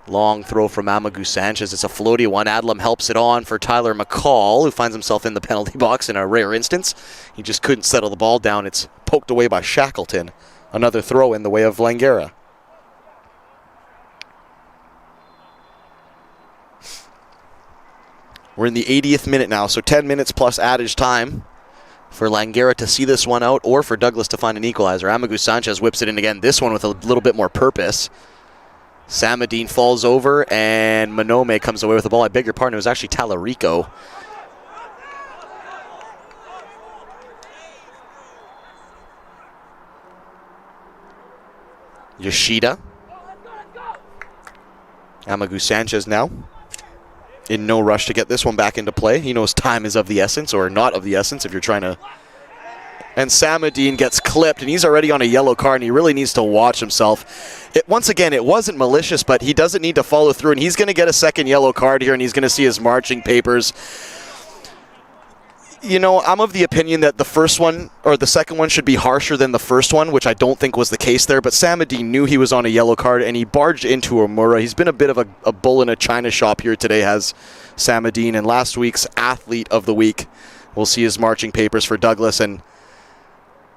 Long throw from Amagu Sanchez. It's a floaty one. Adlam helps it on for Tyler McCall, who finds himself in the penalty box in a rare instance. He just couldn't settle the ball down. It's poked away by Shackleton. Another throw in the way of Langara. We're in the 80th minute now, so 10 minutes plus adage time for Langara to see this one out or for Douglas to find an equalizer. Amagu Sanchez whips it in again, this one with a little bit more purpose. Samadine falls over and Manome comes away with the ball. I beg your pardon, it was actually Talarico. Yoshida. Amagu Sanchez now in no rush to get this one back into play. He knows time is of the essence, or not of the essence if you're trying to. And Samadine gets clipped, and he's already on a yellow card, and he really needs to watch himself. Once again, it wasn't malicious, but he doesn't need to follow through, and he's going to get a second yellow card here, and he's going to see his marching papers. You know, I'm of the opinion that the first one, or the second one, should be harsher than the first one, which I don't think was the case there, but Samadine knew he was on a yellow card, and he barged into Omura. He's been a bit of a bull in a china shop here today, has Samadine, and last week's Athlete of the Week. We'll see his marching papers for Douglas, and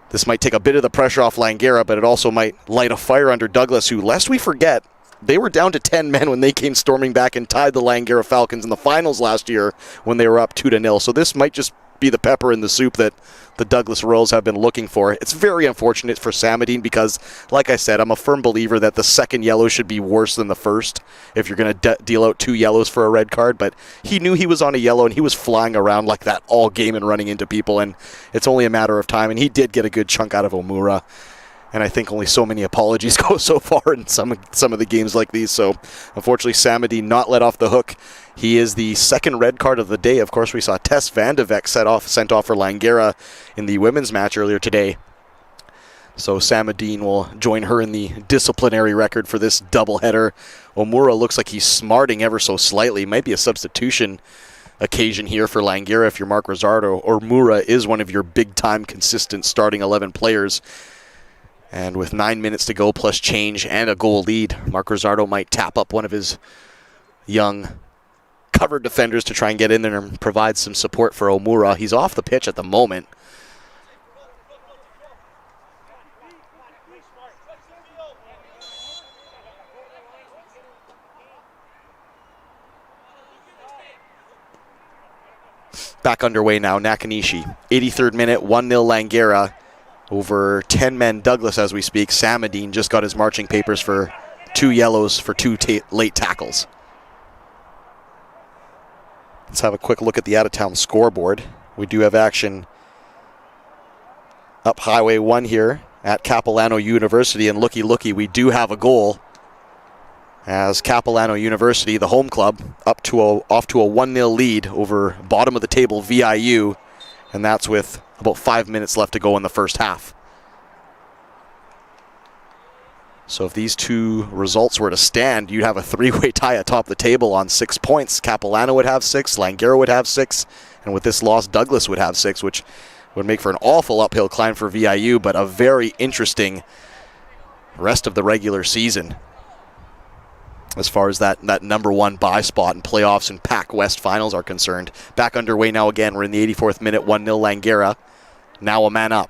this might take a bit of the pressure off Langara, but it also might light a fire under Douglas, who, lest we forget, they were down to 10 men when they came storming back and tied the Langara Falcons in the finals last year when they were up 2-0. So this might just be the pepper in the soup that the Douglas Royals have been looking for. It's very unfortunate for Samadine because, like I said, I'm a firm believer that the second yellow should be worse than the first if you're going to deal out 2 yellows for a red card. But he knew he was on a yellow, and he was flying around like that all game and running into people, and it's only a matter of time. And he did get a good chunk out of Omura. And I think only so many apologies go so far in some of the games like these. So, unfortunately, Samadine not let off the hook. He is the second red card of the day. Of course, we saw Tess Van de Veck sent off for Langara in the women's match earlier today. So Samadine will join her in the disciplinary record for this doubleheader. Omura looks like he's smarting ever so slightly. Might be a substitution occasion here for Langara if you're Mark Rosardo. Omura is one of your big-time consistent starting 11 players. And with 9 minutes to go plus change and a goal lead, Mark Rosardo might tap up one of his young covered defenders to try and get in there and provide some support for Omura. He's off the pitch at the moment. Back underway now, Nakanishi. 83rd minute, 1-0 Langara. Over 10 men Douglas as we speak. Samadine just got his marching papers for 2 yellows for 2 late tackles. Let's have a quick look at the out-of-town scoreboard. We do have action up Highway 1 here at Capilano University, and looky, we do have a goal as Capilano University, the home club, off to a 1-0 lead over bottom of the table VIU, and that's with about 5 minutes left to go in the first half. So if these two results were to stand, you'd have a 3-way tie atop the table on 6 points. Capilano would have 6, Langara would have 6, and with this loss, Douglas would have 6, which would make for an awful uphill climb for VIU, but a very interesting rest of the regular season as far as that number 1 bye spot in playoffs and PACWEST finals are concerned. Back underway now again. We're in the 84th minute, 1-0 Langara. Now a man up.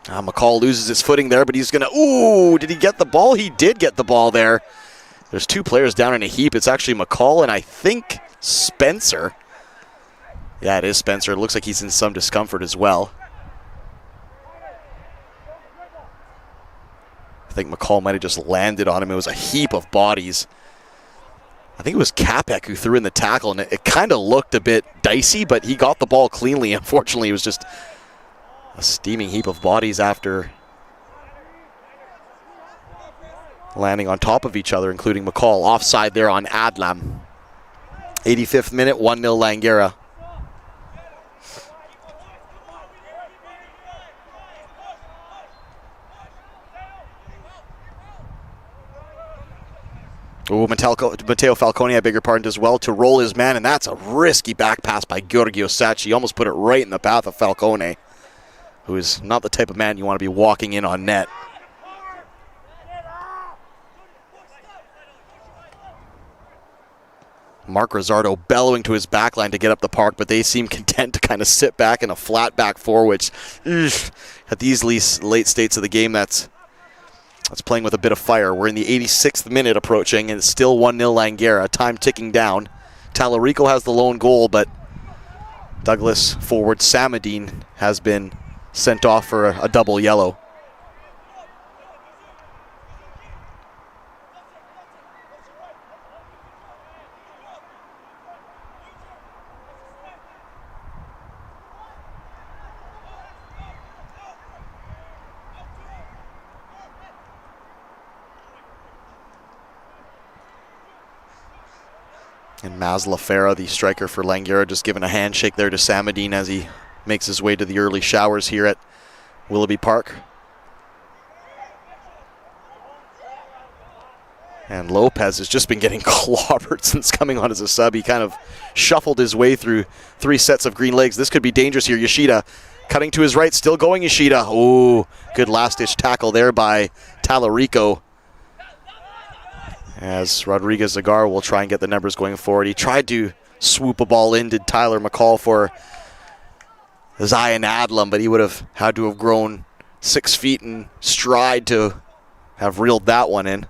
McCall loses his footing there, but he's going to... Ooh, did he get the ball? He did get the ball there. There's 2 players down in a heap. It's actually McCall and I think Spencer. Yeah, it is Spencer. It looks like he's in some discomfort as well. I think McCall might have just landed on him. It was a heap of bodies. I think it was Capek who threw in the tackle, and it kind of looked a bit dicey, but he got the ball cleanly. Unfortunately, it was just a steaming heap of bodies after landing on top of each other, including McCall. Offside there on Adlam. 85th minute, 1-0 Langara. Oh, Matteo Falcone, I beg your pardon, does well to roll his man, and that's a risky back pass by Giorgio Sacchi. Almost put it right in the path of Falcone. who is not the type of man you want to be walking in on net. Mark Rizzardo bellowing to his backline to get up the park, but they seem content to kind of sit back in a flat back four, which at these late states of the game, that's playing with a bit of fire. We're in the 86th minute approaching, and it's still 1-0 Langara. Time ticking down. Talarico has the lone goal, but Douglas forward Samadine has been sent off for a double yellow. And Maz Lafera, the striker for Langara, just giving a handshake there to Samadine as he makes his way to the early showers here at Willoughby Park. And Lopez has just been getting clobbered since coming on as a sub. He kind of shuffled his way through 3 sets of green legs. This could be dangerous here. Yoshida cutting to his right, still going Yoshida. Oh, good last-ditch tackle there by Talarico, as Rodriguez Zagar will try and get the numbers going forward. He tried to swoop a ball in, did Tyler McCall for Zion Adlam, but he would have had to have grown 6 feet in stride to have reeled that one in.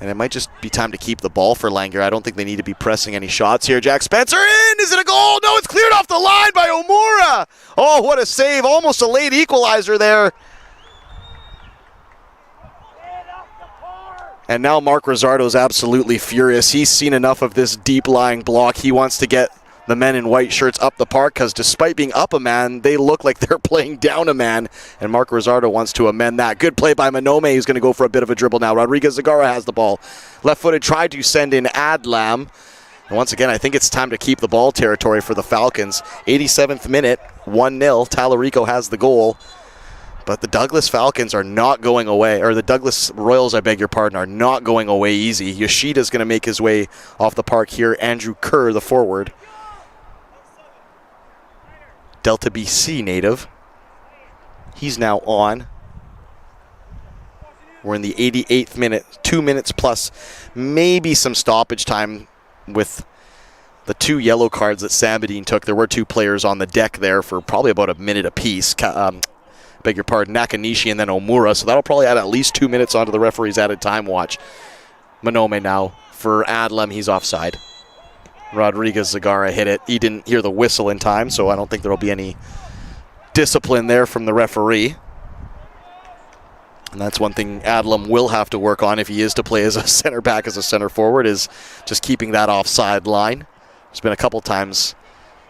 And it might just be time to keep the ball for Langara. I don't think they need to be pressing any shots here. Jack Spencer in! Is it a goal? No, it's cleared off the line by Omura! Oh, what a save. Almost a late equalizer there. And now Mark Rizzardo's absolutely furious. He's seen enough of this deep-lying block. He wants to get the men in white shirts up the park, because despite being up a man, they look like they're playing down a man. And Mark Rizzardo wants to amend that. Good play by Manome, who's going to go for a bit of a dribble now. Rodriguez Zagara has the ball. Left-footed, tried to send in Adlam. And once again, I think it's time to keep the ball territory for the Falcons. 87th minute, 1-0. Talarico has the goal. But the Douglas Falcons are not going away, or the Douglas Royals, I beg your pardon, are not going away easy. Yoshida's going to make his way off the park here. Andrew Kerr, the forward. Delta BC native. He's now on. We're in the 88th minute, 2 minutes plus maybe some stoppage time with the 2 yellow cards that Samadine took. There were 2 players on the deck there for probably about a minute apiece. Beg your pardon, Nakanishi and then Omura. So that'll probably add at least 2 minutes onto the referee's added time watch. Manome now for Adlam. He's offside. Rodriguez Zagara hit it. He didn't hear the whistle in time, so I don't think there will be any discipline there from the referee. And that's one thing Adlam will have to work on if he is to play as a center back, as a center forward, is just keeping that offside line. There's been a couple times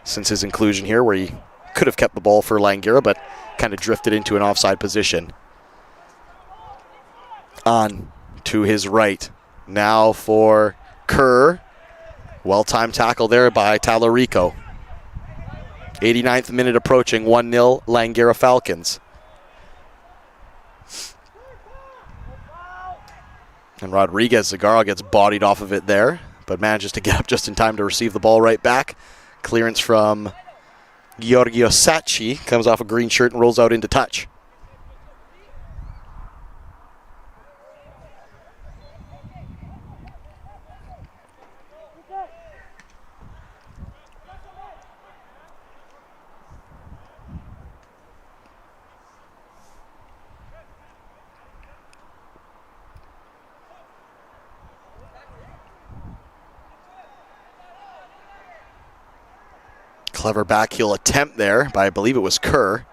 since his inclusion here where he could have kept the ball for Langara, but kind of drifted into an offside position. On to his right. Now for Kerr. Well-timed tackle there by Talarico. 89th minute approaching, 1-0 Langara Falcons. And Rodriguez Zagara gets bodied off of it there, but manages to get up just in time to receive the ball right back. Clearance from Giorgio Sacchi, comes off a green shirt and rolls out into touch. Clever backheel attempt there by, I believe it was Kerr,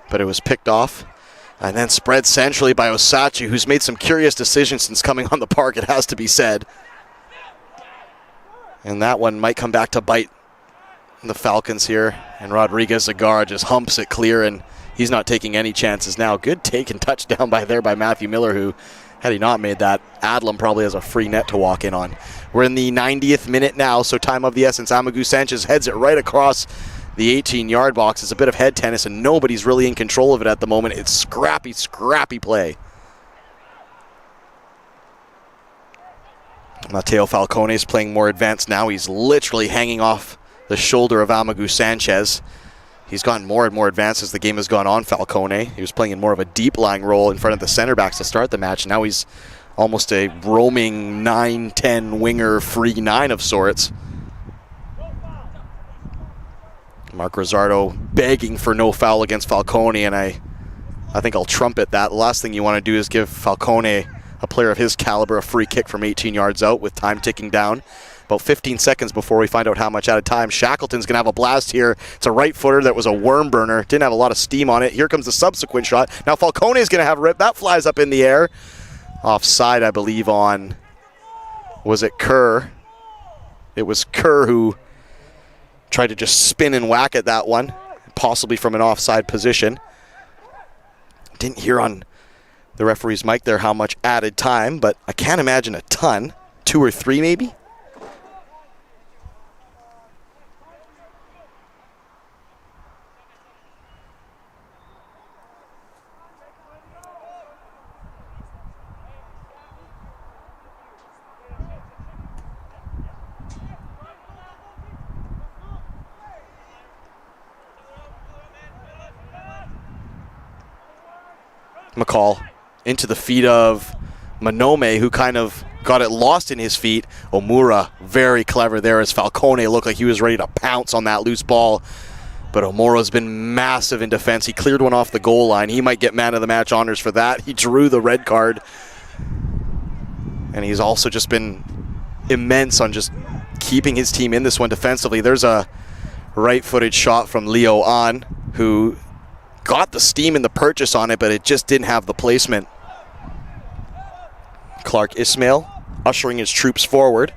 but it was picked off. And then spread centrally by Osachi, who's made some curious decisions since coming on the park, it has to be said. And that one might come back to bite the Falcons here. And Rodriguez Zagara just humps it clear, and he's not taking any chances now. Good take and touchdown by Matthew Miller, who, had he not made that, Adlam probably has a free net to walk in on. We're in the 90th minute now, so time of the essence. Amagu Sanchez heads it right across the 18-yard box. It's a bit of head tennis, and nobody's really in control of it at the moment. It's scrappy, scrappy play. Mateo Falcone is playing more advanced now. He's literally hanging off the shoulder of Amagu Sanchez. He's gotten more and more advanced as the game has gone on, Falcone. He was playing in more of a deep-lying role in front of the center backs to start the match. Now he's almost a roaming 9-10 winger free 9 of sorts. Mark Rossardo begging for no foul against Falcone, and I think I'll trumpet that. The last thing you want to do is give Falcone, a player of his caliber, a free kick from 18 yards out with time ticking down. About 15 seconds before we find out how much out of time. Shackleton's going to have a blast here. It's a right footer that was a worm burner. Didn't have a lot of steam on it. Here comes the subsequent shot. Now Falcone is going to have a rip. That flies up in the air. Offside, I believe, on, was it Kerr? It was Kerr who tried to just spin and whack at that one, possibly from an offside position. Didn't hear on the referee's mic there how much added time, but I can't imagine a ton. 2 or 3 maybe? McCall into the feet of Manome, who kind of got it lost in his feet. Omura, very clever there as Falcone looked like he was ready to pounce on that loose ball. But Omura's been massive in defense. He cleared one off the goal line. He might get man of the match honors for that. He drew the red card. And he's also just been immense on just keeping his team in this one defensively. There's a right-footed shot from Leo An, who got the steam in the purchase on it, but it just didn't have the placement. Clark Ismail ushering his troops forward.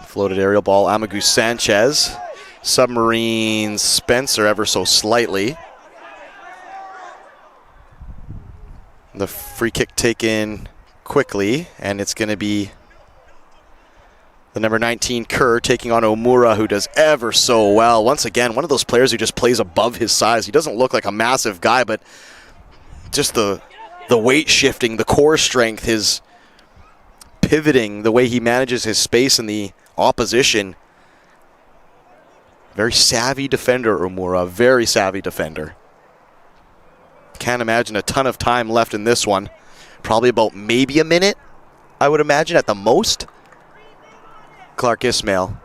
Floated aerial ball, Amagu Sanchez. Submarines Spencer ever so slightly. The free kick taken quickly, and it's going to be the number 19 Kerr taking on Omura, who does ever so well. Once again, one of those players who just plays above his size. He doesn't look like a massive guy, but just the weight shifting, the core strength, his pivoting, the way he manages his space in the opposition. Very savvy defender, Omura, very savvy defender. Can't imagine a ton of time left in this one. Probably about maybe a minute, I would imagine, at the most. Clark Ismail.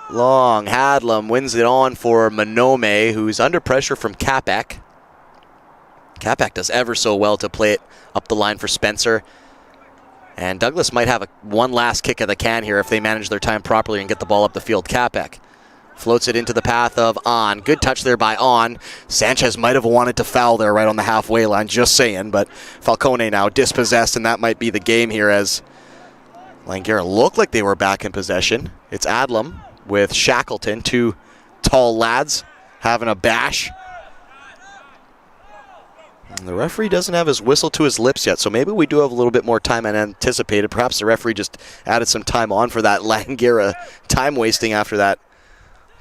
Long. Hadlam wins it on for Manome, who's under pressure from Kapek. Kapek does ever so well to play it up the line for Spencer. And Douglas might have one last kick of the can here if they manage their time properly and get the ball up the field. Kapek floats it into the path of On. Good touch there by On. Sanchez might have wanted to foul there right on the halfway line, just saying, but Falcone now dispossessed, and that might be the game here as Langara looked like they were back in possession. It's Adlam with Shackleton, two tall lads having a bash. And the referee doesn't have his whistle to his lips yet, so maybe we do have a little bit more time than anticipated. Perhaps the referee just added some time on for that Langara time wasting after that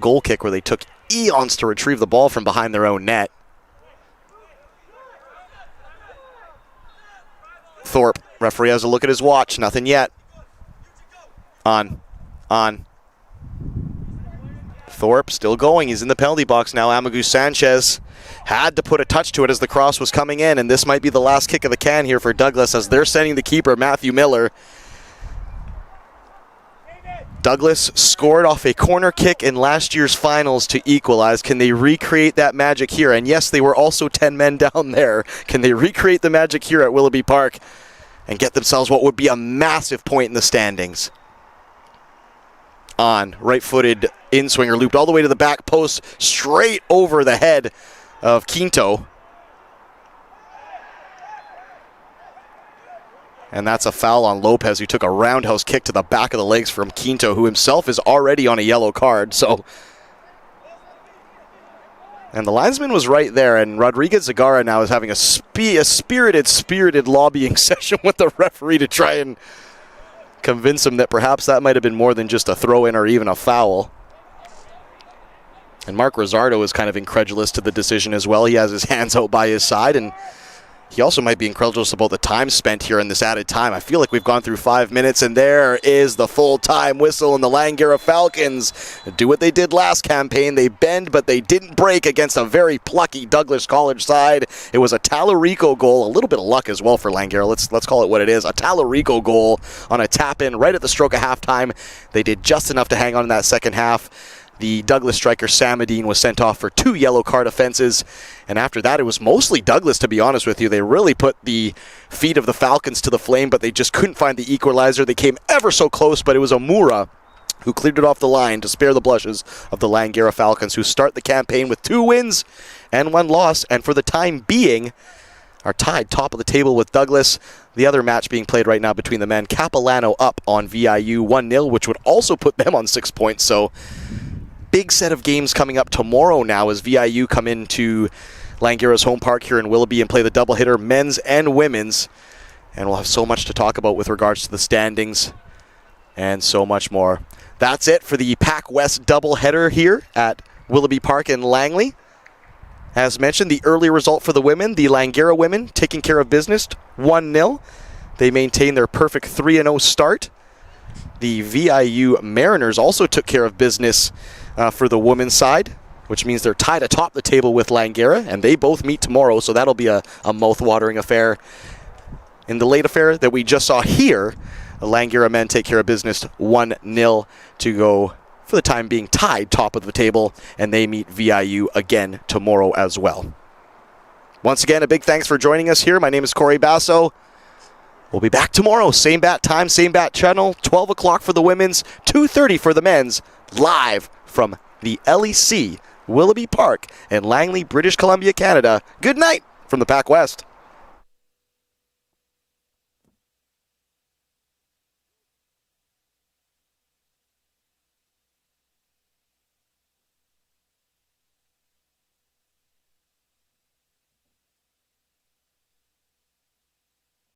goal kick where they took eons to retrieve the ball from behind their own net. Thorpe, referee has a look at his watch, nothing yet. On. Thorpe still going, he's in the penalty box now. Amagu Sanchez had to put a touch to it as the cross was coming in, and this might be the last kick of the can here for Douglas as they're sending the keeper, Matthew Miller. Douglas scored off a corner kick in last year's finals to equalize. Can they recreate that magic here? And yes, they were also 10 men down there. Can they recreate the magic here at Willoughby Park and get themselves what would be a massive point in the standings? On, right-footed in-swinger, looped all the way to the back post, straight over the head of Quinto. And that's a foul on Lopez, who took a roundhouse kick to the back of the legs from Quinto, who himself is already on a yellow card. And the linesman was right there, and Rodriguez Zagara now is having a spirited lobbying session with the referee to try and convince him that perhaps that might have been more than just a throw-in or even a foul. And Mark Rosardo is kind of incredulous to the decision as well. He has his hands out by his side, and he also might be incredulous about the time spent here in this added time. I feel like we've gone through 5 minutes, and there is the full-time whistle, and the Langara Falcons do what they did last campaign. They bend, but they didn't break against a very plucky Douglas College side. It was a Talarico goal, a little bit of luck as well for Langara. Let's call it what it is. A Talarico goal on a tap-in right at the stroke of halftime. They did just enough to hang on in that second half. The Douglas striker, Samadine, was sent off for 2 yellow card offenses. And after that, it was mostly Douglas, to be honest with you. They really put the feet of the Falcons to the flame, but they just couldn't find the equalizer. They came ever so close, but it was Amura who cleared it off the line to spare the blushes of the Langara Falcons, who start the campaign with 2 wins and 1 loss, and for the time being are tied top of the table with Douglas. The other match being played right now between the men, Capilano up on VIU 1-0, which would also put them on 6 points. So big set of games coming up tomorrow now as VIU come into Langara's home park here in Willoughby and play the doubleheader, men's and women's. And we'll have so much to talk about with regards to the standings and so much more. That's it for the PACWEST doubleheader here at Willoughby Park in Langley. As mentioned, the early result for the women, the Langara women taking care of business, 1-0. They maintain their perfect 3-0 start. The VIU Mariners also took care of business for the women's side, which means they're tied atop the table with Langara, and they both meet tomorrow, so that'll be a mouth-watering affair. In the late affair that we just saw here, the Langara men take care of business 1-0 to go, for the time being, tied top of the table, and they meet VIU again tomorrow as well. Once again, a big thanks for joining us here. My name is Corey Basso. We'll be back tomorrow, same bat time, same bat channel, 12 o'clock for the women's, 2:30 for the men's, live from the LEC Willoughby Park in Langley, British Columbia, Canada. Good night from the PACWEST.